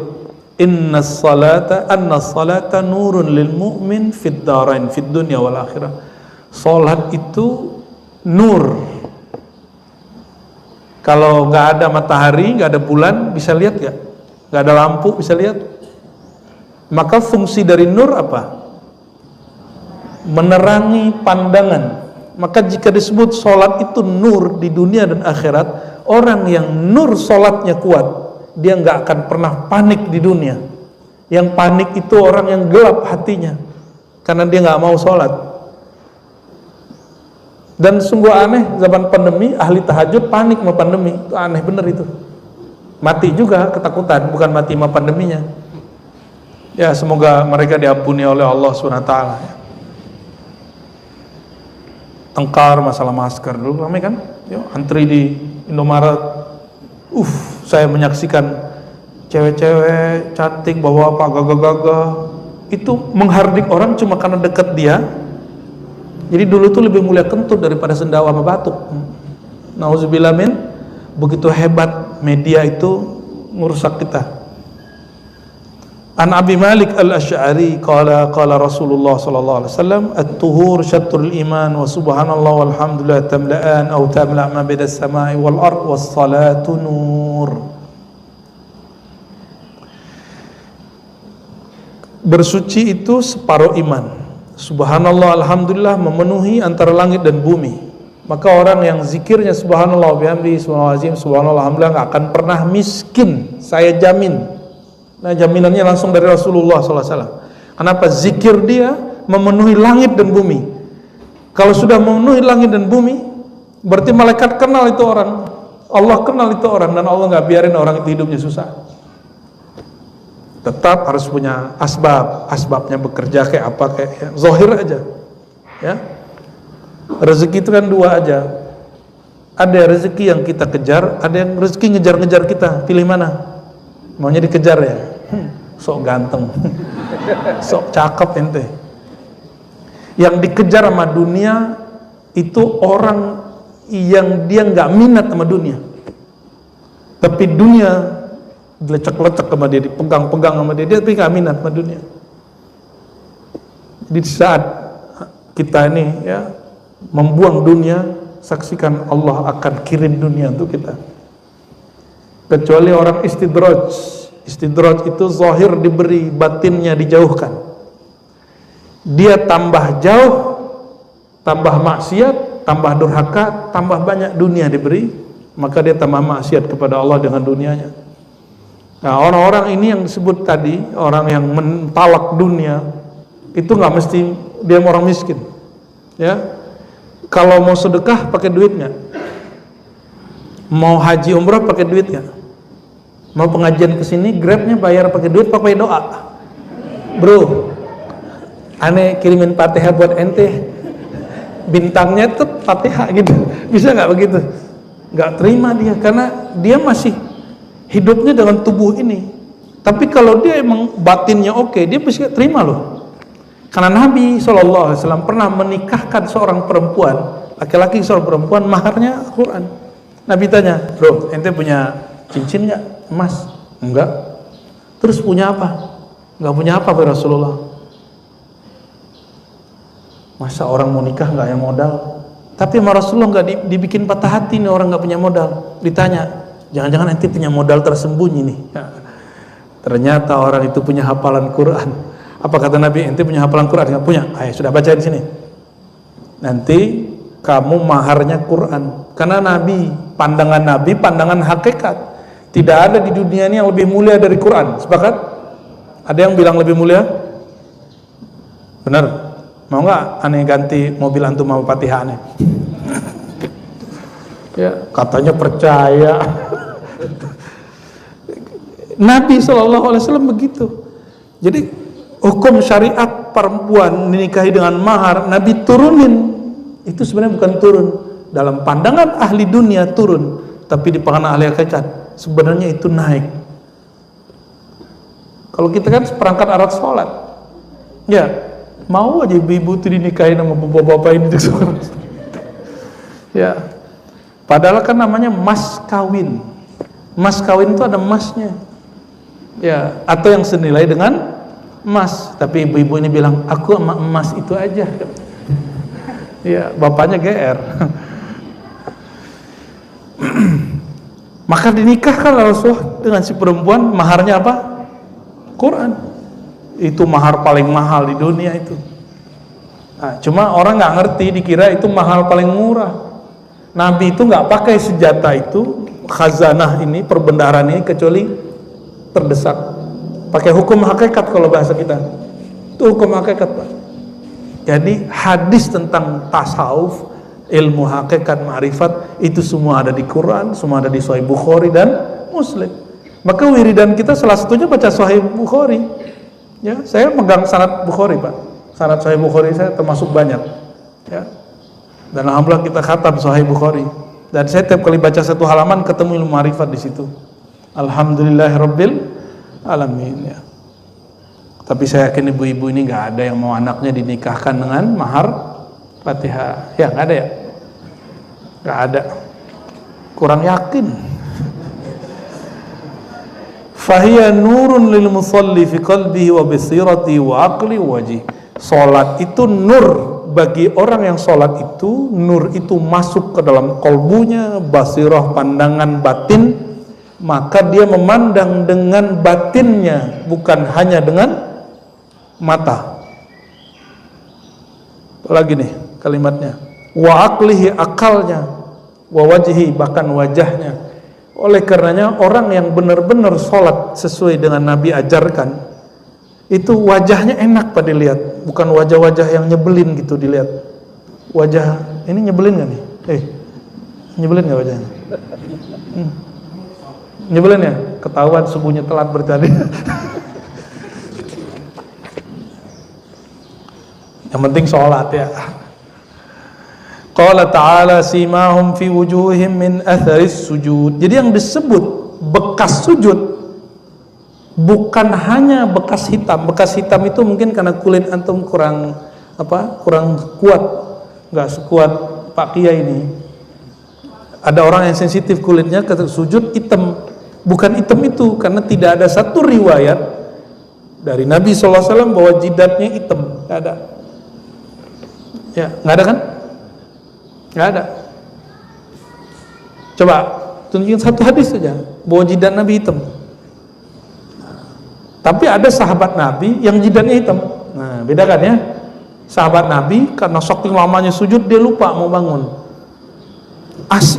anna salata nurun lil mu'min fid darain, fid dunya wal akhirah. Salat itu nur. Kalau nggak ada matahari, nggak ada bulan, bisa lihat nggak? Nggak ada lampu, bisa lihat? Maka fungsi dari nur apa? Menerangi pandangan. Maka jika disebut sholat itu nur di dunia dan akhirat, orang yang nur sholatnya kuat, dia nggak akan pernah panik di dunia. Yang panik itu orang yang gelap hatinya, karena dia nggak mau sholat. Dan sungguh aneh, zaman pandemi ahli tahajud panik sama pandemi. Itu aneh bener itu. Mati juga ketakutan, bukan mati sama pandeminya. Ya semoga mereka diampuni oleh Allah SWT. Tengkar masalah masker dulu ramai kan? Yuk, antri di Indomaret. Saya menyaksikan cewek-cewek cantik bawa apa gagah-gagah. Itu menghardik orang cuma karena dekat dia. Jadi dulu tuh lebih mulia kentut daripada sendawa sama batuk. Nauzubillah min, begitu hebat media itu merusak kita. An Abi Malik Al-Asy'ari qala Rasulullah sallallahu alaihi wasallam at-tuhur syatrul iman wa subhanallah walhamdulillah tamla'an aw tamla' ma baina as-sama'i wal ard was salatu nur. Bersuci itu separuh iman. Subhanallah alhamdulillah memenuhi antara langit dan bumi. Maka orang yang zikirnya subhanallah bihamdi subhanallah subhanallah alhamdulillah gak akan pernah miskin, saya jamin. Nah jaminannya langsung dari Rasulullah SAW. Kenapa? Zikir dia memenuhi langit dan bumi. Kalau sudah memenuhi langit dan bumi, berarti malaikat kenal itu orang, Allah kenal itu orang, dan Allah nggak biarin orang itu hidupnya susah. Tetap harus punya asbabnya bekerja kayak apa, kayak ya, zahir aja ya. Rezeki itu kan dua aja, ada rezeki yang kita kejar, ada yang rezeki ngejar-ngejar kita. Pilih mana? Maunya dikejar ya? Sok ganteng sok cakep ente. Yang dikejar sama dunia itu orang yang dia nggak minat sama dunia, tapi dunia dilecek-lecek sama dia, dipegang-pegang sama dia tapi nggak minat sama dunia. Di saat kita ini ya membuang dunia, saksikan Allah akan kirim dunia untuk kita. Kecuali orang istidraj itu zahir diberi, batinnya dijauhkan. Dia tambah jauh, tambah maksiat, tambah durhaka, tambah banyak dunia diberi, maka dia tambah maksiat kepada Allah dengan dunianya. Nah, orang-orang ini yang disebut tadi, orang yang mentalak dunia, itu nggak mesti dia orang miskin. Ya, kalau mau sedekah pakai duit nggak? Mau haji umrah pakai duit nggak? Mau pengajian kesini, grabnya bayar pakai duit, pakai doa. Bro, aneh kirimin Fatihah buat ente, bintangnya tuh Fatihah gitu, bisa nggak begitu? Nggak terima dia, karena dia masih hidupnya dengan tubuh ini. Tapi kalau dia emang batinnya oke, dia bisa terima loh. Karena Nabi SAW pernah menikahkan seorang perempuan, laki-laki seorang perempuan, maharnya Quran. Nabi tanya, bro, ente punya cincin nggak? Emas? Enggak. Terus punya apa? Nggak punya apa, ya Rasulullah. Masa orang mau nikah nggak yang modal? Tapi sama Rasulullah nggak dibikin patah hati nih orang nggak punya modal. Ditanya, jangan-jangan ente punya modal tersembunyi nih. Ya. Ternyata orang itu punya hafalan Quran. Apa kata Nabi? Ente punya hafalan Quran? Nggak punya? Ayo sudah bacain sini. Nanti kamu maharnya Quran. Karena Nabi, pandangan hakikat. Tidak ada di dunia ini yang lebih mulia dari Quran. Sepakat? Ada yang bilang lebih mulia? Benar? Mau nggak aneh ganti mobil antum sama Fatihah aneh? Ya, katanya percaya. Nabi SAW begitu. Jadi hukum syariat perempuan dinikahi dengan mahar Nabi turunin. Itu sebenarnya bukan turun. Dalam pandangan ahli dunia turun, tapi di pandangan ahli hakikat sebenarnya itu naik. Kalau kita kan seperangkat alat sholat, ya mau aja ibu-ibu itu dinikahin sama bapak-bapak ini. Ya, padahal kan namanya mas kawin. Mas kawin itu ada emasnya, ya, atau yang senilai dengan emas. Tapi ibu-ibu ini bilang, aku sama emas itu aja. Ya, bapaknya GR. Maka dinikahkan Rasulullah dengan si perempuan, maharnya apa? Quran. Itu mahar paling mahal di dunia itu. Nah, cuma orang nggak ngerti, dikira itu mahal paling murah. Nabi itu nggak pakai senjata itu, khazanah ini, perbendaharaan ini, kecuali terdesak. Pakai hukum hakikat kalau bahasa kita. Itu hukum hakikat, Pak. Jadi hadis tentang tasawuf, ilmu hakikat, ma'rifat, itu semua ada di Quran, semua ada di Sahih Bukhari dan Muslim. Maka wiridan kita salah satunya baca Sahih Bukhari. Ya, saya megang sanad Bukhari, Pak. Sanad Sahih Bukhari saya termasuk banyak. Ya. Dan alhamdulillah kita khatam Sahih Bukhari. Dan saya tiap kali baca satu halaman ketemu ilmu ma'rifat di situ. Alhamdulillahirabbil alamin, ya. Tapi saya yakin ibu-ibu ini nggak ada yang mau anaknya dinikahkan dengan mahar Fatihah. Ya, nggak ada ya? Nggak ada. Kurang yakin. Fahiya nurun lil musalli fi qalbihi wa basirati wa aqli wa wajhi. Salat itu nur bagi orang yang salat itu, nur itu masuk ke dalam kolbunya, basirah pandangan batin, maka dia memandang dengan batinnya, bukan hanya dengan mata. Apalagi nih kalimatnya, wa aqlihi, akalnya, wa wajhi, bahkan wajahnya. Oleh karenanya orang yang benar-benar sholat sesuai dengan Nabi ajarkan, itu wajahnya enak pada dilihat, bukan wajah-wajah yang nyebelin gitu dilihat. wajah ini nyebelin gak nih? Nyebelin gak wajahnya? Nyebelin ya? Ketahuan subuhnya telat bertadi. Yang penting sholat ya. Qala ta'ala simahum fi wujuhim min atharis sujud. Jadi yang disebut bekas sujud bukan hanya bekas hitam. Bekas hitam itu mungkin karena kulit antum kurang kuat, nggak sekuat Pak Kiai ini. Ada orang yang sensitif kulitnya ketika sujud hitam. Bukan hitam itu, karena tidak ada satu riwayat dari Nabi SAW bahwa jidatnya hitam. Nggak ada. Ya, nggak ada kan? Nggak ada. Coba tunjukin satu hadis saja bahwa jidat Nabi hitam. Tapi ada sahabat Nabi yang jidatnya hitam. Nah, beda kan ya? Sahabat Nabi karena saking lamanya sujud dia lupa mau bangun.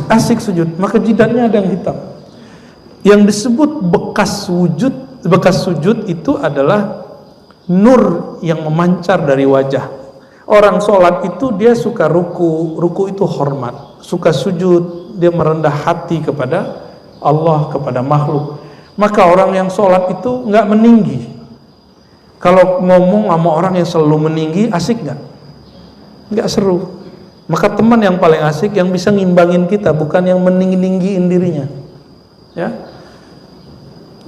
Asik sujud, maka jidatnya ada yang hitam. Yang disebut bekas sujud itu adalah nur yang memancar dari wajah. Orang sholat itu dia suka ruku itu hormat, suka sujud dia merendah hati kepada Allah, kepada makhluk. Maka orang yang sholat itu nggak meninggi. Kalau ngomong sama orang yang selalu meninggi, asik nggak? Nggak seru. Maka teman yang paling asik yang bisa ngimbangin kita, bukan yang meninggi-ninggiin dirinya. Ya,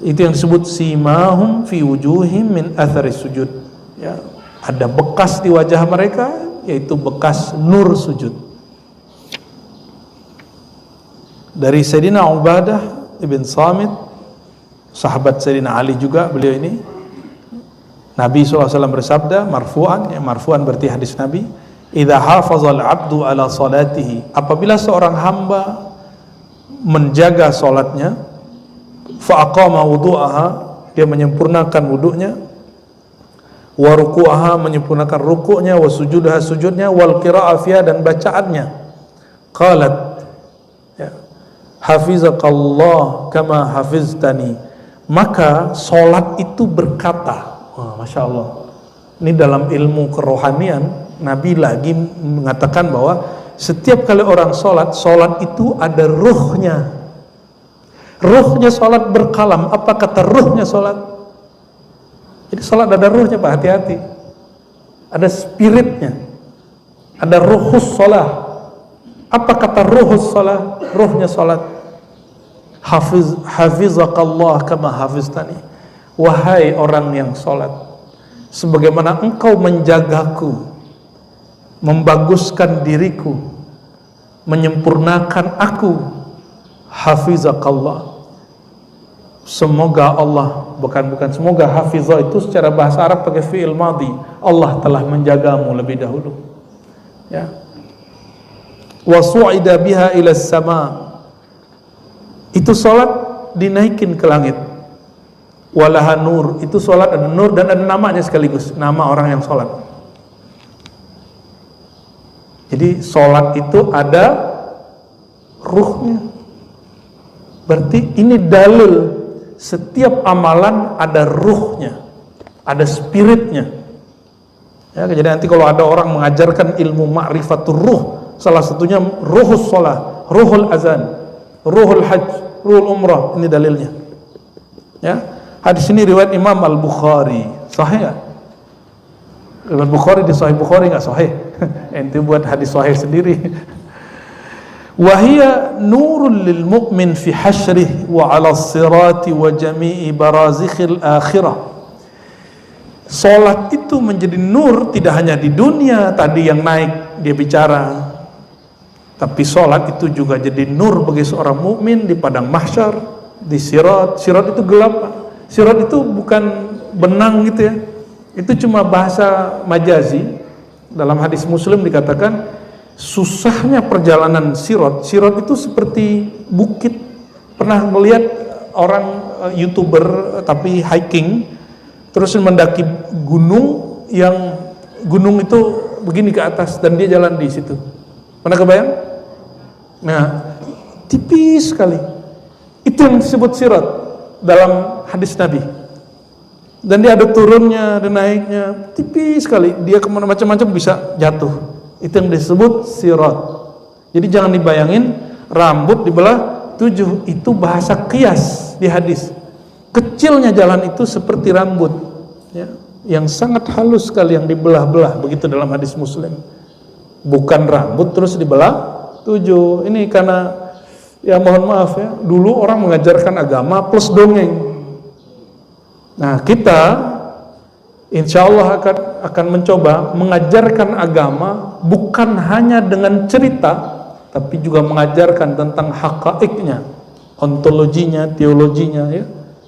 itu yang disebut simahum fi wujuhim min atharis sujud. Ya, ada bekas di wajah mereka, yaitu bekas nur sujud. Dari Sayyidina Ubadah ibn Samit, sahabat Sayyidina Ali juga beliau ini, Nabi SAW bersabda marfu'an, ya marfu'an berarti hadis Nabi, idza hafazal abdu ala salatihi, apabila seorang hamba menjaga salatnya, fa aqama wudu'aha, dia menyempurnakan wudunya, wa ruku'aha, menyempurnakan rukuknya, wa sujudaha, sujudnya, wal qira'ah fiha, dan bacaannya, qalat, ya, hafizakallah kama hafiztani, maka solat itu berkata, wah, Masya Allah, ini dalam ilmu kerohanian Nabi lagi mengatakan bahwa setiap kali orang solat itu ada ruhnya. Ruhnya solat berkalam. Apa kata ruhnya solat? Jadi salat ada ruhnya Pak, hati-hati. Ada spiritnya. Ada ruhus salat. Apa kata ruhus salat? Ruhnya salat. Hafizakallah kama hafiztani. Wahai orang yang salat, sebagaimana engkau menjagaku, membaguskan diriku, menyempurnakan aku, hafizakallah. Semoga Allah, bukan semoga, hafizah itu secara bahasa Arab pakai fi'il madhi, Allah telah menjagamu lebih dahulu. Ya. Wa su'ida biha ila sama, itu salat dinaikin ke langit. Walaha nur, itu salat ada nur dan ada namanya sekaligus, nama orang yang salat. Jadi salat itu ada ruhnya. Berarti ini dalil setiap amalan ada ruhnya, ada spiritnya. Ya, jadi nanti kalau ada orang mengajarkan ilmu ma'rifatul ruh, salah satunya ruhus shalah, ruhul azan, ruhul hajj, ruhul umrah, ini dalilnya. Ya, hadis ini riwayat Imam Al-Bukhari, sahih nggak? Riwayat Bukhari di Sahih Bukhari nggak sahih? Ente buat hadis sahih sendiri. Wahia nurul lil mu'min fi hasyrih wa ala sirati wa jami'i barazikhil akhirah. Salat itu menjadi nur tidak hanya di dunia tadi yang naik dia bicara, tapi salat itu juga jadi nur bagi seorang mukmin di padang mahsyar, di sirat. Sirat itu gelap. Sirat itu bukan benang gitu ya. Itu cuma bahasa majazi. Dalam hadis Muslim dikatakan susahnya perjalanan sirat. Sirat itu seperti bukit. Pernah melihat orang YouTuber tapi hiking terus mendaki gunung, yang gunung itu begini ke atas dan dia jalan di situ. Pernah kebayang? Nah, tipis sekali. Itu yang disebut sirat dalam hadis Nabi. Dan dia ada turunnya, ada naiknya, tipis sekali. Dia kemana macam-macam bisa jatuh. Itu yang disebut sirat. Jadi jangan dibayangin rambut dibelah 7, itu bahasa qiyas di hadis. Kecilnya jalan itu seperti rambut, ya, yang sangat halus sekali yang dibelah-belah, begitu dalam hadis Muslim. Bukan rambut terus dibelah 7. Ini karena, ya mohon maaf ya, dulu orang mengajarkan agama plus dongeng. Nah, kita insya Allah akan mencoba mengajarkan agama bukan hanya dengan cerita, tapi juga mengajarkan tentang haqaiqnya, ontologinya, teologinya, ya,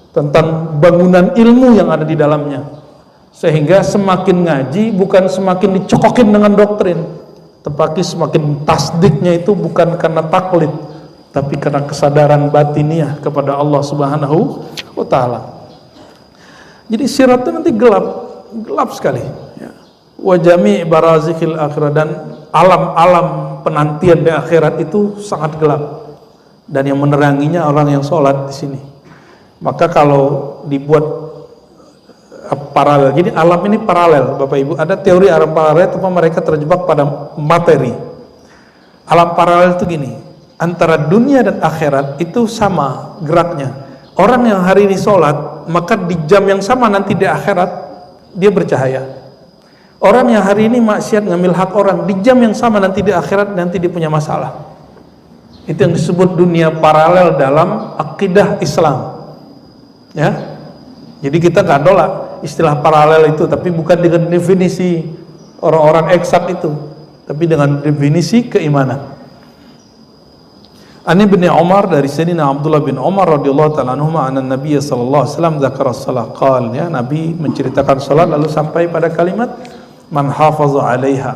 tentang bangunan ilmu yang ada di dalamnya. Sehingga semakin ngaji bukan semakin dicokokin dengan doktrin, tetapi semakin tasdiknya itu bukan karena taklid, tapi karena kesadaran batiniah kepada Allah Subhanahu wa Ta'ala. Jadi sirat itu nanti gelap sekali, ya. Wa jami' barazikil akhirat, dan alam-alam penantian di akhirat itu sangat gelap, dan yang meneranginya orang yang sholat di sini. Maka kalau dibuat paralel, jadi alam ini paralel, Bapak Ibu. Ada teori alam paralel, tapi mereka terjebak pada materi. Alam paralel itu gini, antara dunia dan akhirat itu sama geraknya. Orang yang hari ini sholat, maka di jam yang sama nanti di akhirat dia bercahaya. Orang yang hari ini maksiat ngambil hak orang, di jam yang sama nanti di akhirat nanti dia punya masalah. Itu yang disebut dunia paralel dalam akidah Islam, ya. Jadi kita nggak nolak istilah paralel itu, tapi bukan dengan definisi orang-orang eksak itu, tapi dengan definisi keimanan. Ani bin Umar, dari Sayyidina Abdullah bin Umar radhiyallahu ta'ala anhuma, anna Nabiy sallallahu alaihi wasallam dzakara shalah, qala, ya, Nabi menceritakan salat lalu sampai pada kalimat man hafaza 'alaiha,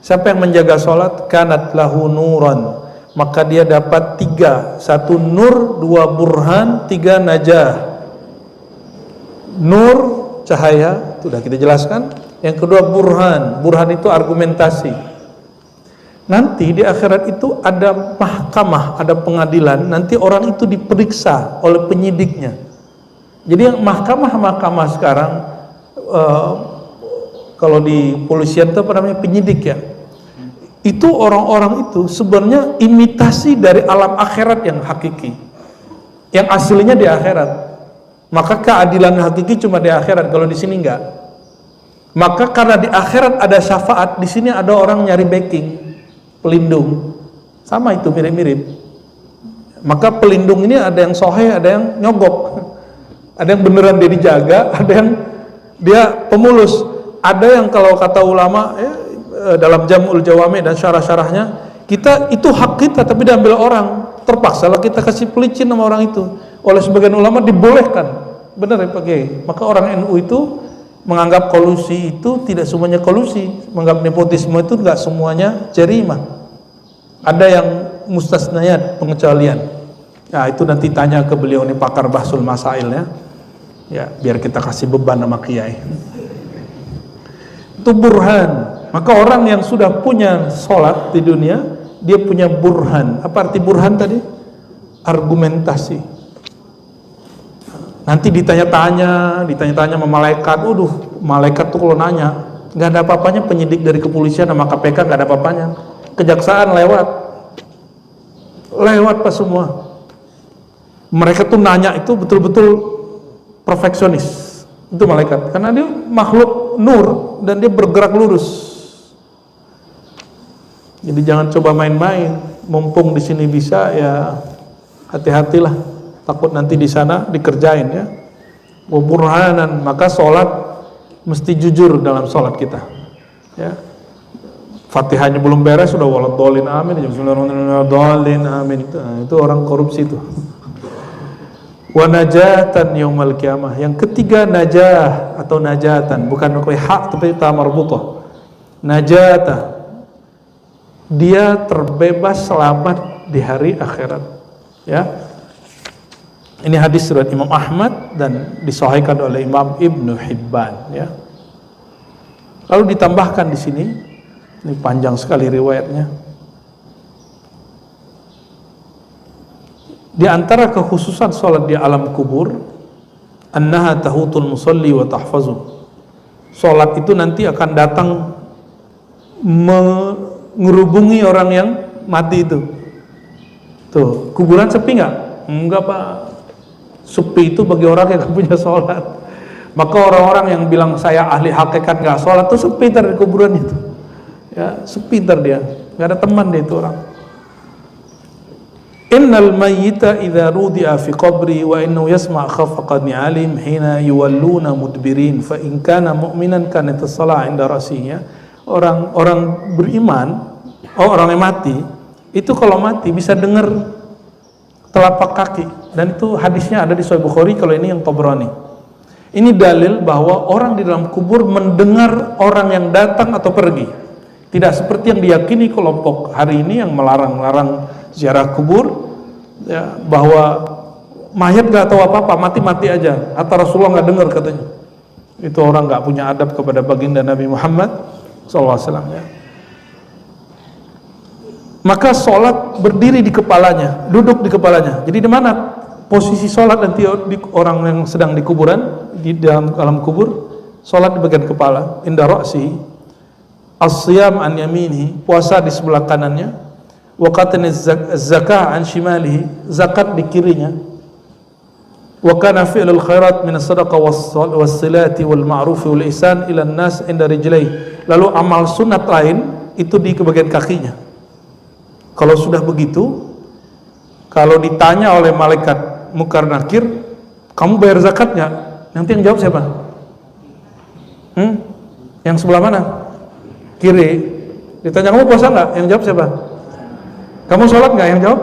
siapa yang menjaga salat, kanat lahu nuran, maka dia dapat 3, 1 nur, 2 burhan, 3 najah. Nur cahaya, itu sudah kita jelaskan. Yang kedua burhan, burhan itu argumentasi. Nanti di akhirat itu ada mahkamah, ada pengadilan. Nanti orang itu diperiksa oleh penyidiknya. Jadi yang mahkamah sekarang, kalau di polisian itu apa namanya, penyidik, ya. Itu orang-orang itu sebenarnya imitasi dari alam akhirat yang hakiki, yang aslinya di akhirat. Maka keadilan hakiki cuma di akhirat, kalau di sini enggak. Maka karena di akhirat ada syafaat, di sini ada orang nyari backing, pelindung. Sama itu, mirip-mirip. Maka pelindung ini ada yang soheh, ada yang nyogok. Ada yang beneran dia dijaga, ada yang dia pemulus. Ada yang kalau kata ulama, ya, dalam Jam'ul Jawami dan syarah-syarahnya, kita itu hak kita tapi diambil orang. Terpaksa lah kita kasih pelicin sama orang itu. Oleh sebagian ulama dibolehkan. Benar ya Pak Kiai? Maka orang NU itu menganggap kolusi itu tidak semuanya kolusi, menganggap nepotisme itu enggak semuanya jarimah. Ada yang mustasnayat, pengecualian. Nah, itu nanti tanya ke beliau, ini pakar bahsul masail, ya. Ya, biar kita kasih beban sama kiai. Itu burhan. Maka orang yang sudah punya sholat di dunia, dia punya burhan. Apa arti burhan tadi? Argumentasi. Nanti ditanya-tanya sama malaikat. Malaikat tuh kalau nanya, nggak ada apa-apanya. Penyidik dari kepolisian sama KPK nggak ada apa-apanya. Kejaksaan lewat pas semua. Mereka tuh nanya itu betul-betul perfeksionis. Itu malaikat, karena dia makhluk nur dan dia bergerak lurus. Jadi jangan coba main-main. Mumpung di sini bisa, ya hati-hatilah. Takut nanti di sana dikerjain, ya. Wa burhanan, maka sholat mesti jujur dalam sholat kita, ya. Fatihahnya belum beres sudah waladhdallin amin, bismillahirrahmanirrahim amin. Itu orang korupsi itu. Wa najatan yaumal qiyamah. Yang ketiga najah atau najatan, bukan pakai hak tapi ta marbutah. Najata, dia terbebas selamat di hari akhirat, ya. Ini hadis riwayat Imam Ahmad dan disahihkan oleh Imam Ibnu Hibban, ya. Lalu ditambahkan di sini, ini panjang sekali riwayatnya. Di antara kekhususan salat di alam kubur, annaha tahutul musalli wa tahfazu. Salat itu nanti akan datang mengerubungi orang yang mati itu. Tuh, kuburan sepi nggak? Enggak Pak. Sepi itu bagi orang yang punya sholat. Maka orang-orang yang bilang saya ahli hakikat nggak sholat tuh sepi di kuburan itu. Ya, sepi dia, nggak ada teman dia itu orang. Innal mayyita idza rudi'a fi qabri wa innahu yasma' khafaqan alim hina yuwalluna mudbirin fa in kana mu'minan kanat as-salah 'inda rasihi. Orang beriman, orang yang mati itu kalau mati bisa dengar telapak kaki, dan itu hadisnya ada di Sahih Bukhari, kalau ini yang Tabrani. Ini dalil bahwa orang di dalam kubur mendengar orang yang datang atau pergi. Tidak seperti yang diyakini kelompok hari ini yang melarang ziarah kubur, ya, bahwa mayat gak tahu apa-apa, mati-mati aja, atau Rasulullah gak dengar katanya. Itu orang gak punya adab kepada baginda Nabi Muhammad SAW, ya. Maka sholat berdiri di kepalanya, duduk di kepalanya. Jadi di mana posisi sholat nanti orang yang sedang di kuburan, di dalam alam kubur, sholat di bagian kepala, inda ra'si, as-siyam an yaminihi, puasa di sebelah kanannya, wa qatan az-zakah an shimalihi, zakat di kirinya, wa kana fi'lul khairat min as-sadaqah was-silati wal ma'ruf wal ihsan ila an-nas inda rijlaihi. Lalu amal sunat lain itu di bagian kakinya. Kalau sudah begitu, kalau ditanya oleh malaikat Munkar Nakir, kamu bayar zakat nggak? Nanti yang jawab siapa? Yang sebelah mana? Kiri. Ditanya kamu puasa nggak? Yang jawab siapa? Kamu sholat nggak? Yang jawab?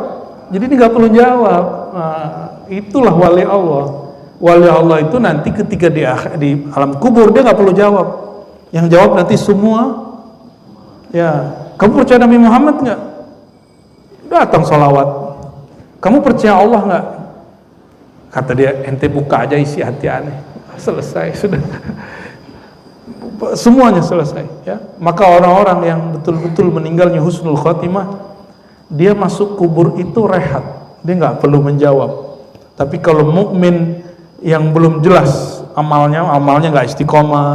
Jadi ini nggak perlu jawab. Nah, itulah wali Allah. Wali Allah itu nanti ketika di alam kubur dia nggak perlu jawab. Yang jawab nanti semua. Ya, kamu percaya Nabi Muhammad nggak? Datang sholawat. Kamu percaya Allah nggak? Kata dia, ente buka aja isi hati aneh. Selesai sudah. Semuanya selesai, ya. Maka orang-orang yang betul-betul meninggalnya husnul khotimah, dia masuk kubur itu rehat, dia nggak perlu menjawab. Tapi kalau mukmin yang belum jelas amalnya nggak istiqomah,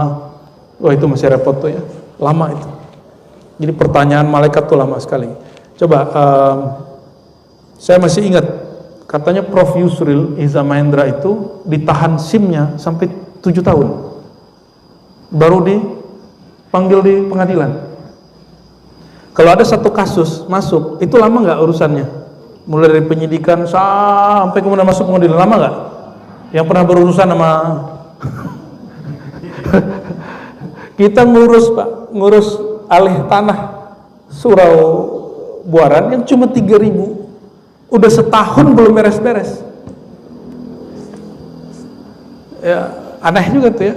wah itu masih repot tuh, ya, lama itu. Jadi pertanyaan malaikat tuh lama sekali. Coba, saya masih ingat katanya Prof. Yusril Iza Mahendra itu ditahan SIM-nya sampai 7 tahun. Baru dipanggil di pengadilan. Kalau ada satu kasus masuk, itu lama nggak urusannya? Mulai dari penyidikan sampai kemudian masuk pengadilan, lama nggak? Yang pernah berurusan sama kita ngurus Pak, ngurus alih tanah Surau Buaran yang cuma 3.000, udah setahun belum beres-beres. Ya, aneh juga tuh, ya.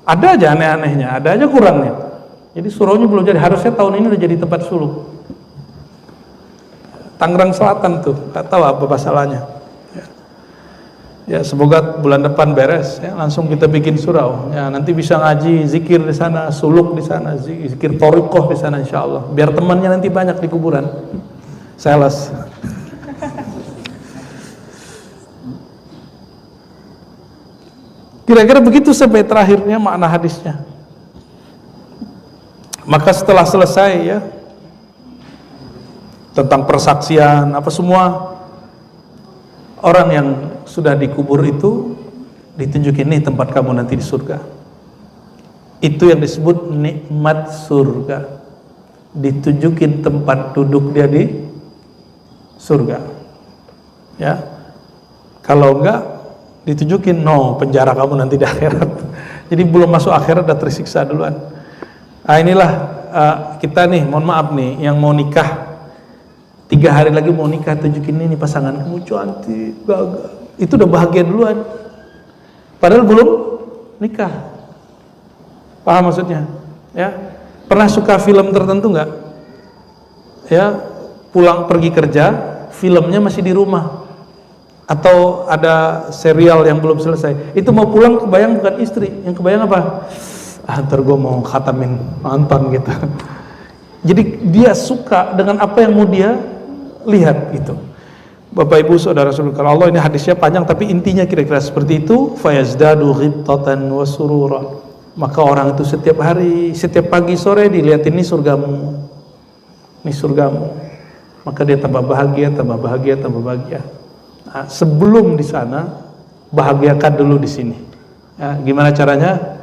Ada aja aneh-anehnya, ada aja kurangnya. Jadi suraunya belum jadi, harusnya tahun ini udah jadi tempat suluk. Tangerang Selatan tuh, nggak tahu apa masalahnya. Ya, semoga bulan depan beres, ya, langsung kita bikin surau. Ya, nanti bisa ngaji, zikir di sana, suluk di sana, zikir thariqah di sana, insya Allah. Biar temannya nanti banyak di kuburan. Sales. Kira-kira begitu sampai terakhirnya makna hadisnya. Maka setelah selesai, ya, tentang persaksian apa semua, orang yang sudah dikubur itu ditunjukin, nih tempat kamu nanti di surga. Itu yang disebut nikmat surga. Ditunjukin tempat duduk dia di surga. Ya. Kalau enggak ditunjukin, no, penjara kamu nanti di akhirat. Jadi belum masuk akhirat udah tersiksa duluan. Nah, inilah kita nih, mohon maaf nih, yang mau nikah 3 hari lagi mau nikah, tunjukin ini pasangan kamu cantik, gagah. Itu udah bahagia duluan. Padahal belum nikah. Paham maksudnya? Ya. Pernah suka film tertentu nggak? Ya, pulang pergi kerja, filmnya masih di rumah. Atau ada serial yang belum selesai, itu mau pulang kebayang bukan istri, yang kebayang apa? Ntar gue mau khatamin nonton gitu. Jadi dia suka dengan apa yang mau dia lihat gitu. Bapak Ibu saudara-saudara, kalau Allah, ini hadisnya panjang tapi intinya kira-kira seperti itu. Fayazdadu ghibtatan wa surura. Maka orang itu setiap hari, setiap pagi sore dilihat ini surgamu. Ini surgamu. Maka dia tambah bahagia, tambah bahagia, tambah bahagia. Nah, sebelum di sana, bahagiakan dulu di sini. Ya, gimana caranya?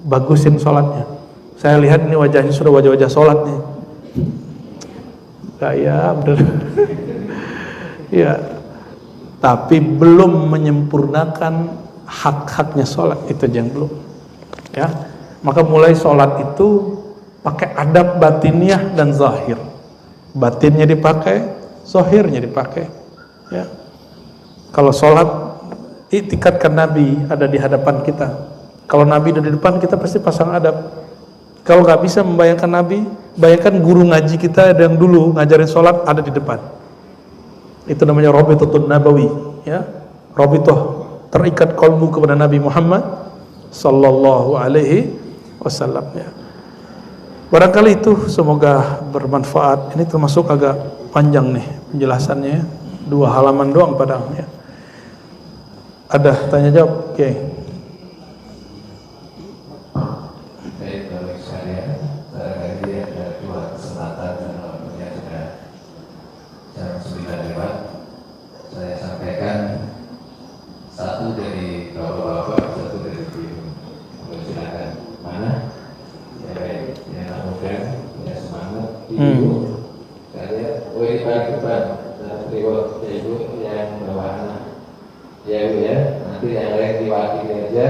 Bagusin sholatnya. Saya lihat ini wajahnya sudah wajah-wajah sholat nih. Gaya bener. Ya, tapi belum menyempurnakan hak-haknya sholat, itu yang belum. Ya, maka mulai sholat itu pakai adab batiniah dan zahir. Batinnya dipakai, zahirnya dipakai. Ya, kalau sholat, iktikadkan Nabi ada di hadapan kita. Kalau Nabi ada di depan, kita pasti pasang adab. Kalau nggak bisa membayangkan Nabi, bayangkan guru ngaji kita yang dulu ngajarin sholat ada di depan. Itu namanya Rabithatun Nabawi, ya. Rabithah, terikat qalbu kepada Nabi Muhammad sallallahu alaihi wasallam, ya. Barangkali itu semoga bermanfaat. Ini termasuk agak panjang nih penjelasannya, 2 halaman doang padahal, ya. Ada tanya jawab? Oke. Nanti yang lain diwakili aja.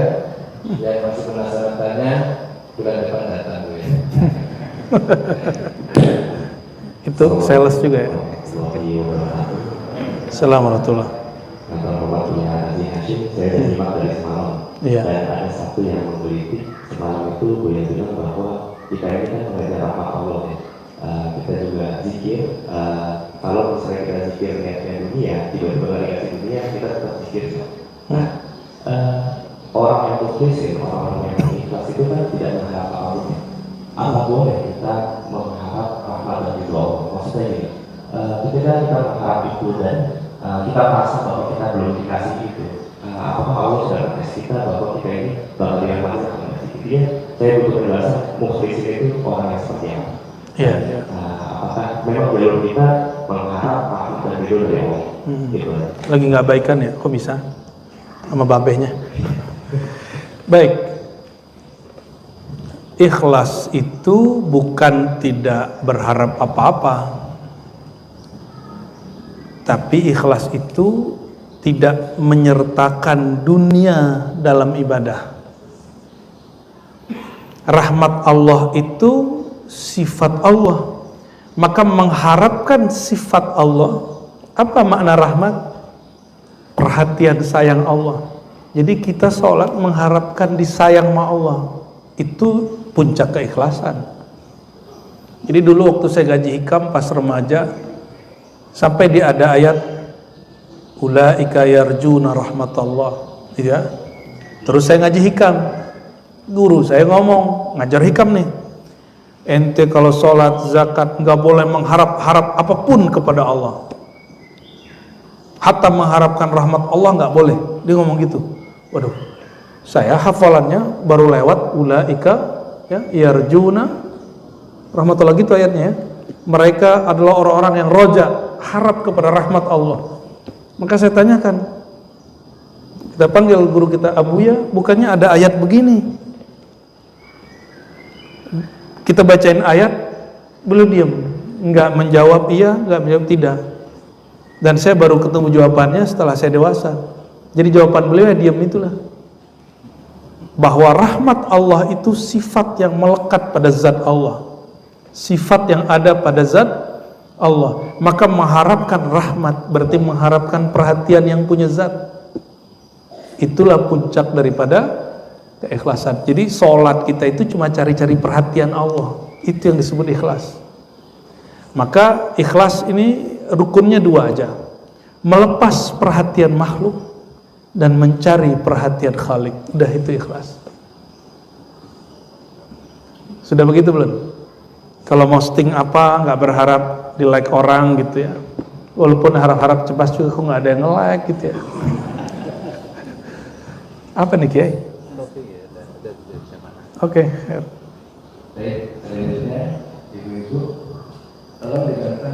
Yang masih penasaran tanya bulan depan datang Bu ya. Itu sales juga ya. Assalamualaikum warahmatullahi wabarakatuh. Saya menyimak dari semalam. Iya. Dan ada satu yang menggelitik semalam itu Bu yang bilang bahwa kita ini kan mengajar rahmat Allah ya. Kita juga zikir. Kalau misalnya kita zikir niatnya dunia, tiba-tiba lagi kasih dunia, kita tetap zikir. Nah, orang yang mukhlisin, orang-orang yang ikhlas itu kan tidak mengharap Allah. Apa boleh kita mengharap rahmat dan ridho Allah? Maksudnya gini, ketika kita mengharap itu dan kita merasa bahwa kita belum dikasih itu, apakah Allah sudah mengasih kita bahwa kita ini bakal dirahmati atau tidak? Jadi saya butuh penjelasan mukhlisin itu orang yang seperti apa? Iya. Apakah memang jalur kita mengharap rahmat dan ridho dari Allah? Gitu. Lagi nggak baikan ya? Kok bisa? Sama babehnya. Baik. Ikhlas itu bukan tidak berharap apa-apa, tapi ikhlas itu tidak menyertakan dunia dalam ibadah. Rahmat Allah itu sifat Allah, maka mengharapkan sifat Allah. Apa makna rahmat? Perhatian sayang Allah. Jadi kita sholat mengharapkan disayang sama Allah. Itu puncak keikhlasan. Jadi dulu waktu saya gaji hikam pas remaja, sampai dia ada ayat ulaika yarjuna rahmatallah, ya. Terus saya ngaji hikam, guru saya ngomong, ngajar hikam nih, ente kalau sholat zakat nggak boleh mengharap-harap apapun kepada Allah, hatta mengharapkan rahmat Allah nggak boleh. Dia ngomong gitu. Waduh, saya hafalannya baru lewat ulaika ya yarjuna rahmatullah gitu ayatnya ya. Mereka adalah orang-orang yang roja, harap kepada rahmat Allah. Maka saya tanyakan, kita panggil guru kita, Abuya, bukannya ada ayat begini? Kita bacain ayat, beliau diam, nggak menjawab iya, nggak menjawab tidak. Dan saya baru ketemu jawabannya setelah saya dewasa. Jadi jawaban beliau ya diam itulah, bahwa rahmat Allah itu sifat yang melekat pada zat Allah, sifat yang ada pada zat Allah. Maka mengharapkan rahmat berarti mengharapkan perhatian yang punya zat. Itulah puncak daripada keikhlasan. Jadi sholat kita itu cuma cari-cari perhatian Allah, itu yang disebut ikhlas. Maka ikhlas ini rukunnya 2 aja, melepas perhatian makhluk dan mencari perhatian Khalik. Udah, itu ikhlas. Sudah begitu belum? Kalau mau posting apa nggak berharap di like orang gitu ya, walaupun harap-harap cepat juga kok nggak ada yang nge-like gitu ya. Apa nih Kiai? Oke. Baik, selanjutnya ibu-ibu tolong dibantu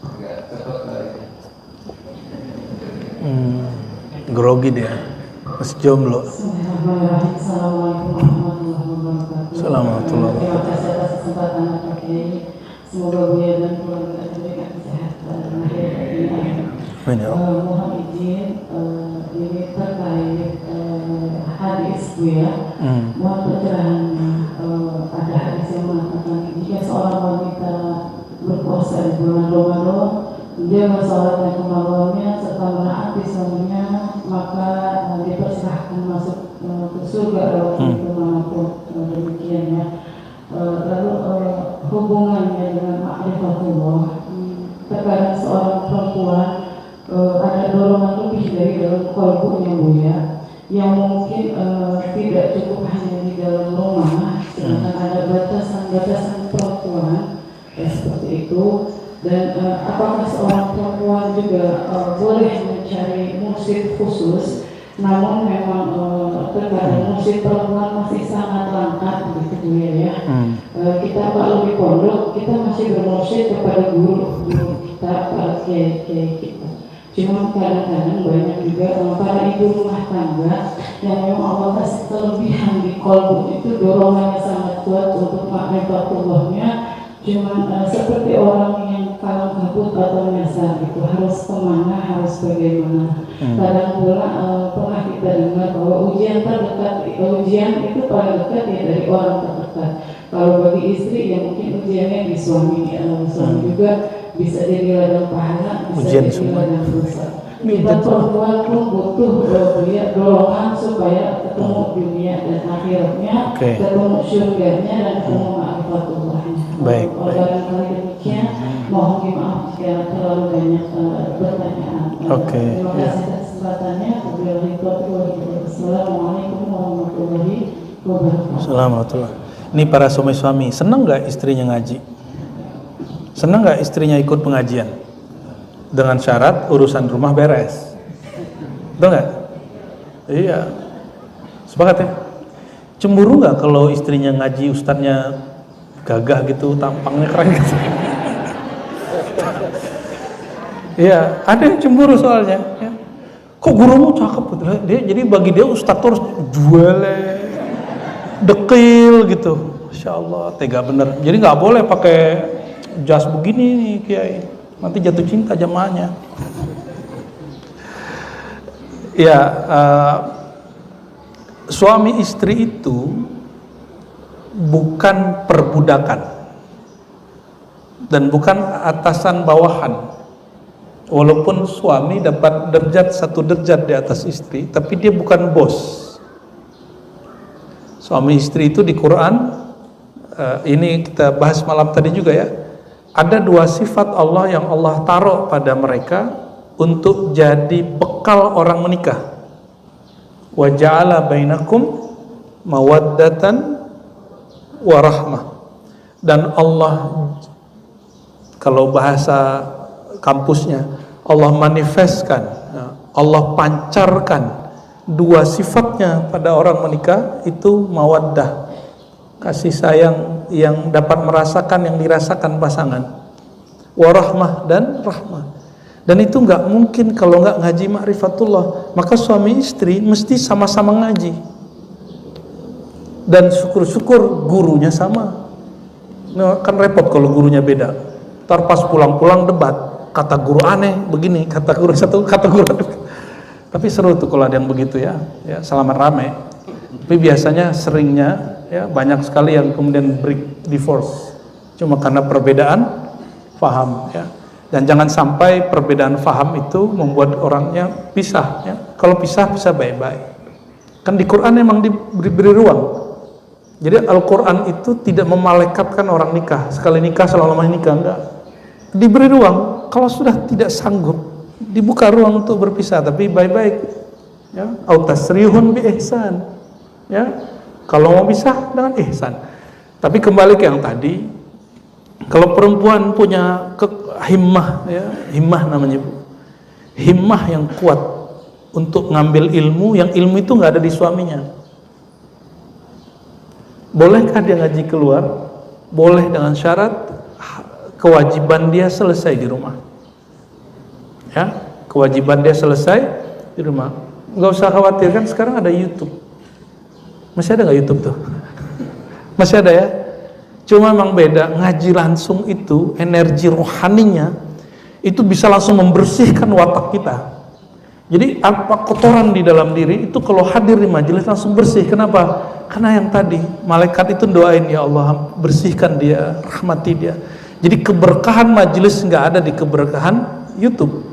agak cepat lagi. Grogi dia, masih jomblo. Assalamualaikum warahmatullahi wabarakatuh. Assalamualaikum. Terima kasih atas kesempatan Pak Kiai. Semoga Buya dan keluarga diberikan kesehatan lahir batin. Amin ya Allah. Mohon izin ini terkait hadis Buya. Mohon pencerahannya. Ada hadis yang mengatakan jika seorang wanita berpuasa di bulan Ramadan, dia bersolat dan kemaluannya serta menaati suaminya, maka dipersilahkan masuk ke surga walaupun kemanapun. Demikian ya. Lalu hubungannya dengan ma'rifatullah, terkadang seorang perempuan ada dorongan lebih dari dalam kalbunya Buya, yang mungkin tidak cukup hanya di dalam rumah, sedangkan ada batasan-batasan perempuan seperti itu. Dan apakah seorang perempuan juga boleh mencari mursyid khusus, namun memang terkadang mursyid perempuan masih sangat langka begitu ya. Kita kalau di pondok kita masih bermursyid kepada guru kita, para kiai kita. Cuma kadang-kadang banyak juga para ibu rumah tangga yang memang Allah kasih kelebihan di kolbu itu, dorongannya sangat kuat untuk ma'rifatullahnya. Cuma seperti orang yang kalang kabut atau nyasar itu, harus kemana, harus bagaimana. Kadang pula pernah kita dengar bahwa ujian itu paling dekat ya dari orang terdekat. Kalau bagi istri ya mungkin ujiannya di suami, suami juga bisa jadi ladang pahala, bisa Ujian jadi semua. ladang dosa. Kita perempuan pun butuh dorongan supaya ketemu dunia dan akhiratnya, ketemu surganya dan ketemu ma'rifatullahnya. Baik. Barangkali demikian, mohon dimaaf jika terlalu banyak pertanyaan. Terima kasih atas kesempatannya. Assalamualaikum warahmatullahi wabarakatuh. Assalamualaikum. Ini para suami-suami, senang nggak istrinya ngaji? Senang nggak istrinya ikut pengajian? Dengan syarat urusan rumah beres. Betul nggak? Iya. Sepakat ya? Cemburu nggak kalau istrinya ngaji, ustadznya gagah gitu, tampangnya keren gitu? Iya, ada yang cemburu soalnya. Ya. Kok gurumu cakep gitu? Jadi bagi dia ustadz harus jual, dekil gitu. Masya Allah, tega bener. Jadi nggak boleh pakai jas begini nih kiai. Nanti jatuh cinta jamaahnya. Ya, suami istri itu bukan perbudakan dan bukan atasan bawahan. Walaupun suami dapat satu derajat di atas istri, tapi dia bukan bos. Suami istri itu di Quran, ini kita bahas malam tadi juga ya. Ada dua sifat Allah yang Allah taruh pada mereka untuk jadi bekal orang menikah. Wa ja'ala bainakum mawaddatan wa rahmah. Dan Allah, kalau bahasa kampusnya, Allah manifestkan, Allah pancarkan dua sifatnya pada orang menikah, itu mawaddah, kasih sayang yang dapat merasakan yang dirasakan pasangan, warahmah dan rahmah. Dan itu nggak mungkin kalau nggak ngaji ma'rifatullah. Maka suami istri mesti sama-sama ngaji, dan syukur-syukur gurunya sama. Nah, kan repot kalau gurunya beda. Ntar pas pulang-pulang debat, kata guru aneh begini, kata guru satu, kata guru. Tapi seru tuh kalau ada yang begitu ya, selamat rame. Tapi biasanya seringnya ya banyak sekali yang kemudian break divorce cuma karena perbedaan faham ya. Dan jangan sampai perbedaan faham itu membuat orangnya pisah ya. Kalau pisah bisa baik-baik. Kan di Quran memang diberi ruang. Jadi Al-Quran itu tidak memalaikatkan orang nikah, sekali nikah selama nikah, enggak. Diberi ruang, kalau sudah tidak sanggup dibuka ruang untuk berpisah, tapi baik-baik ya. Au tasrihun bi ihsan ya. Kalau mau pisah dengan ihsan. Tapi kembali ke yang tadi, kalau perempuan punya himmah ya, himmah namanya Bu, himmah yang kuat untuk ngambil ilmu, yang ilmu itu nggak ada di suaminya. Bolehkah dia ngaji keluar? Boleh dengan syarat kewajiban dia selesai di rumah. Ya, kewajiban dia selesai di rumah. Nggak usah khawatir, kan sekarang ada YouTube. Masih ada nggak YouTube tuh? Masih ada ya. Cuma memang beda, ngaji langsung itu energi rohaninya itu bisa langsung membersihkan watak kita. Jadi apa kotoran di dalam diri itu kalau hadir di majelis langsung bersih. Kenapa? Karena yang tadi malaikat itu doain, ya Allah bersihkan dia, rahmati dia. Jadi keberkahan majelis nggak ada di keberkahan YouTube.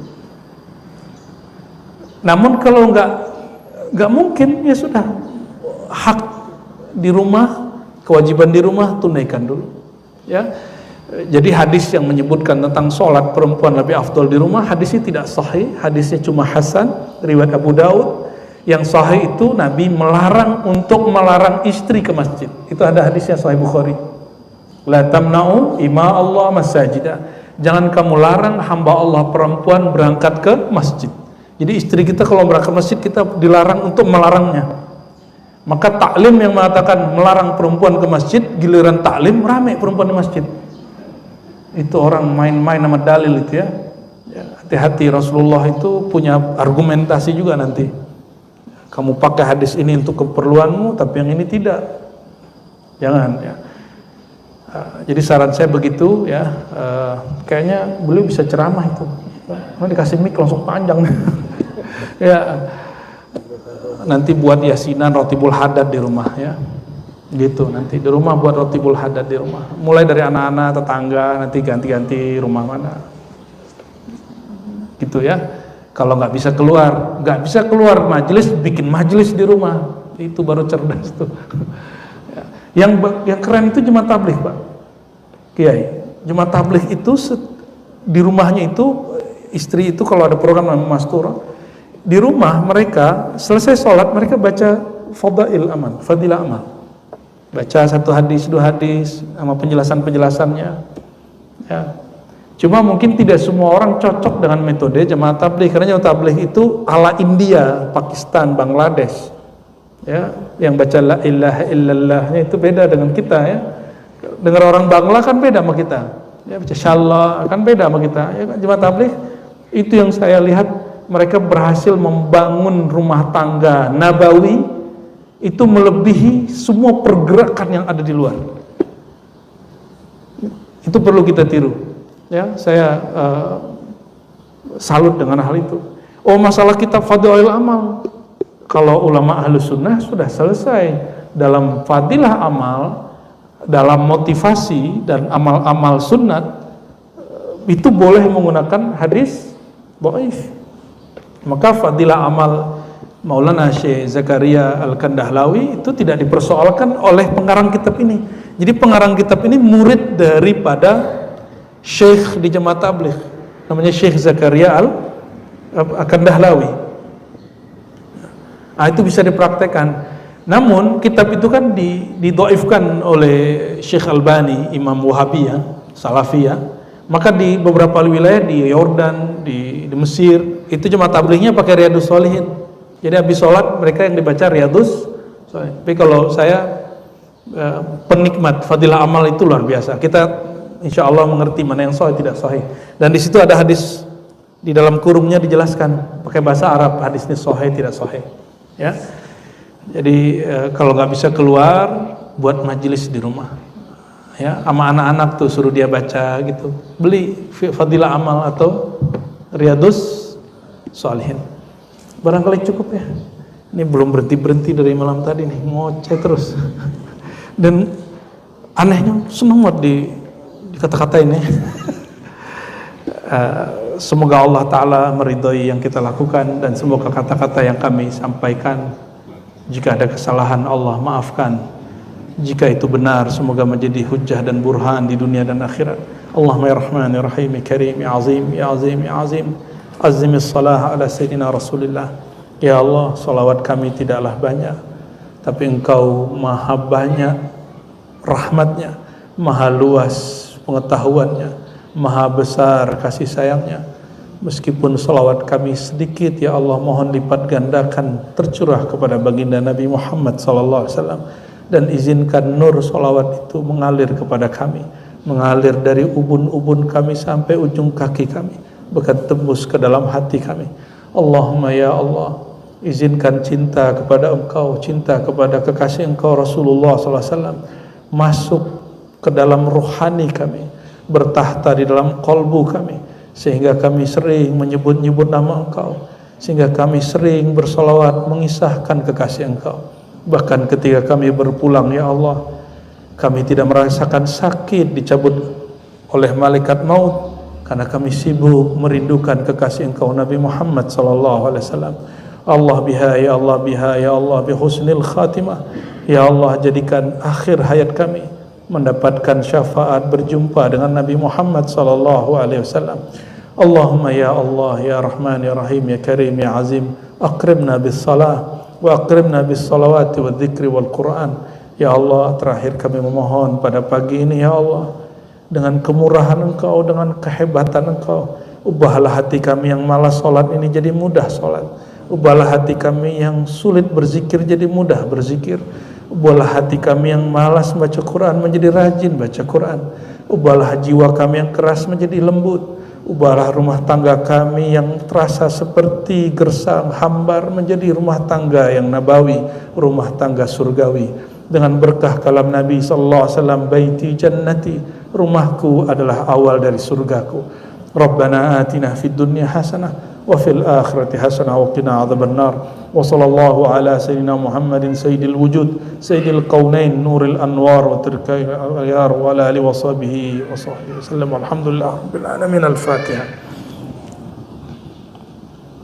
Namun kalau nggak mungkin, ya sudah, hak di rumah, kewajiban di rumah tunaikan dulu. Ya, jadi hadis yang menyebutkan tentang sholat perempuan lebih afdol di rumah, hadisnya tidak sahih, hadisnya cuma hasan, riwayat Abu Daud. Yang sahih itu Nabi melarang untuk melarang istri ke masjid. Itu ada hadisnya sahih Bukhari. La tamna'u ima Allah masajida. Jangan kamu larang hamba Allah perempuan berangkat ke masjid. Jadi istri kita kalau berangkat ke masjid, kita dilarang untuk melarangnya. Maka taklim yang mengatakan melarang perempuan ke masjid, giliran taklim rame perempuan di masjid. Itu orang main-main sama dalil itu ya. Hati-hati, Rasulullah itu punya argumentasi juga nanti. Kamu pakai hadis ini untuk keperluanmu, tapi yang ini tidak. Jangan ya. Jadi saran saya begitu ya. Kayaknya beliau bisa ceramah itu. Mau dikasih mic langsung panjang. Ya. Nanti buat yasinan rotibul hadad di rumah ya. Gitu, nanti di rumah buat rotibul hadad di rumah. Mulai dari anak-anak, tetangga, nanti ganti-ganti rumah mana. Gitu ya. Kalau nggak bisa keluar majelis, bikin majelis di rumah. Itu baru cerdas tuh. Yang keren itu jemaah tabligh, Pak Kiai. Jemaah tabligh itu di rumahnya itu, istri itu kalau ada program masturah, di rumah mereka selesai sholat mereka baca fadilah amal. Baca satu hadis, dua hadis sama penjelasannya. Ya. Cuma mungkin tidak semua orang cocok dengan metode jemaah tabligh, karena jemaah tabligh itu ala India, Pakistan, Bangladesh. Ya, yang baca la ilaha illallahnya itu beda dengan kita ya. Dengar orang Bangla kan beda sama kita. Ya, baca syallah kan beda sama kita. Ya, jemaah tabligh itu yang saya lihat mereka berhasil membangun rumah tangga nabawi itu melebihi semua pergerakan yang ada di luar. Itu perlu kita tiru. Ya, saya salut dengan hal itu. Oh, masalah kitab Fadilul Amal, kalau ulama Ahlus Sunnah sudah selesai dalam fadilah amal, dalam motivasi dan amal-amal sunnat, itu boleh menggunakan hadis dhaif. Maka fadilah amal Maulana Syekh Zakaria Al-Kandahlawi itu tidak dipersoalkan oleh pengarang kitab ini. Jadi pengarang kitab ini murid daripada Syekh di jemaah tabligh, namanya Syekh Zakaria Al-Kandahlawi. Nah, itu bisa dipraktekkan. Namun kitab itu kan didhaifkan oleh Syekh Albani, Imam Wahabiyah, Salafiyah. Maka di beberapa wilayah di Yordan, di Mesir, itu jemaah tablighnya pakai Riyadhus Shalihin. Jadi habis sholat mereka yang dibaca Riyadhus Shalihin. Tapi kalau saya penikmat fadilah amal itu luar biasa. Kita insya Allah mengerti mana yang sahih tidak sahih. Dan di situ ada hadis di dalam kurungnya dijelaskan pakai bahasa Arab hadis ini sahih tidak sahih. Ya, jadi kalau nggak bisa keluar, buat majelis di rumah. Ya, sama anak-anak tuh suruh dia baca gitu. Beli Fadilah Amal atau Riyadhus Shalihin. Barangkali cukup ya. Ini belum berhenti dari malam tadi nih, ngoceh terus. Dan anehnya seneng banget di kata-kata ini. Semoga Allah Ta'ala meridhai yang kita lakukan, dan semoga kata-kata yang kami sampaikan, jika ada kesalahan Allah maafkan, jika itu benar semoga menjadi hujjah dan burhan di dunia dan akhirat. Allahumma ya Rahman ya Rahim ya Karim ya Azim ya Azim ya Azim, azimis salah ala Sayyidina Rasulillah. Ya Allah, salawat kami tidaklah banyak, tapi Engkau maha banyak rahmatnya, maha luas pengetahuannya, maha besar kasih sayangnya. Meskipun salawat kami sedikit, ya Allah, mohon lipat gandakan tercurah kepada baginda Nabi Muhammad sallallahu alaihi wasallam. dan izinkan nur sholawat itu mengalir kepada kami, mengalir dari ubun-ubun kami sampai ujung kaki kami, bahkan tembus ke dalam hati kami. Allahumma ya Allah, izinkan cinta kepada Engkau, cinta kepada kekasih Engkau Rasulullah SAW masuk ke dalam ruhani kami, bertahta di dalam kolbu kami, sehingga kami sering menyebut-nyebut nama Engkau, sehingga kami sering bersolawat mengisahkan kekasih Engkau. Bahkan ketika kami berpulang ya Allah, kami tidak merasakan sakit dicabut oleh malaikat maut, karena kami sibuk merindukan kekasih Engkau Nabi Muhammad SAW. Allah biha ya Allah, biha ya Allah, bihusnil khatimah ya Allah, jadikan akhir hayat kami mendapatkan syafaat berjumpa dengan Nabi Muhammad SAW. Allahumma ya Allah ya Rahman ya Rahim ya Karim ya Azim, akrimna bis salah wa akrimna bis salawati wa dzikri wal Quran. Ya Allah, terakhir kami memohon pada pagi ini ya Allah, dengan kemurahan Engkau, dengan kehebatan Engkau, ubahlah hati kami yang malas sholat ini jadi mudah sholat, ubahlah hati kami yang sulit berzikir jadi mudah berzikir, ubahlah hati kami yang malas baca Quran menjadi rajin baca Quran, ubahlah jiwa kami yang keras menjadi lembut, ubahlah rumah tangga kami yang terasa seperti gersang hambar menjadi rumah tangga yang nabawi, rumah tangga surgawi. Dengan berkah kalam Nabi sallallahu alaihi wasallam, baiti jannati, rumahku adalah awal dari surgaku. Rabbana atina fid dunya hasanah wa fil akhirati hasanah wa qina adzabannar. Wa sallallahu ala sayyidina Muhammadin sayyidil wujud, sayyidil qaunain, nuril anwar wa tirkayil ayar, wa ala alihi wa sahbihi wasallam. Alhamdulillah rabbil alamin. Al-Fatihah.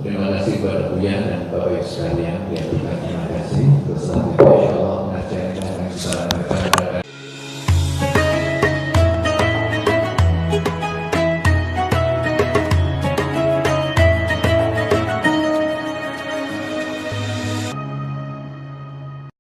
Terima kasih kepada Buya dan Bapak Ibu sekalian yang terima kasih.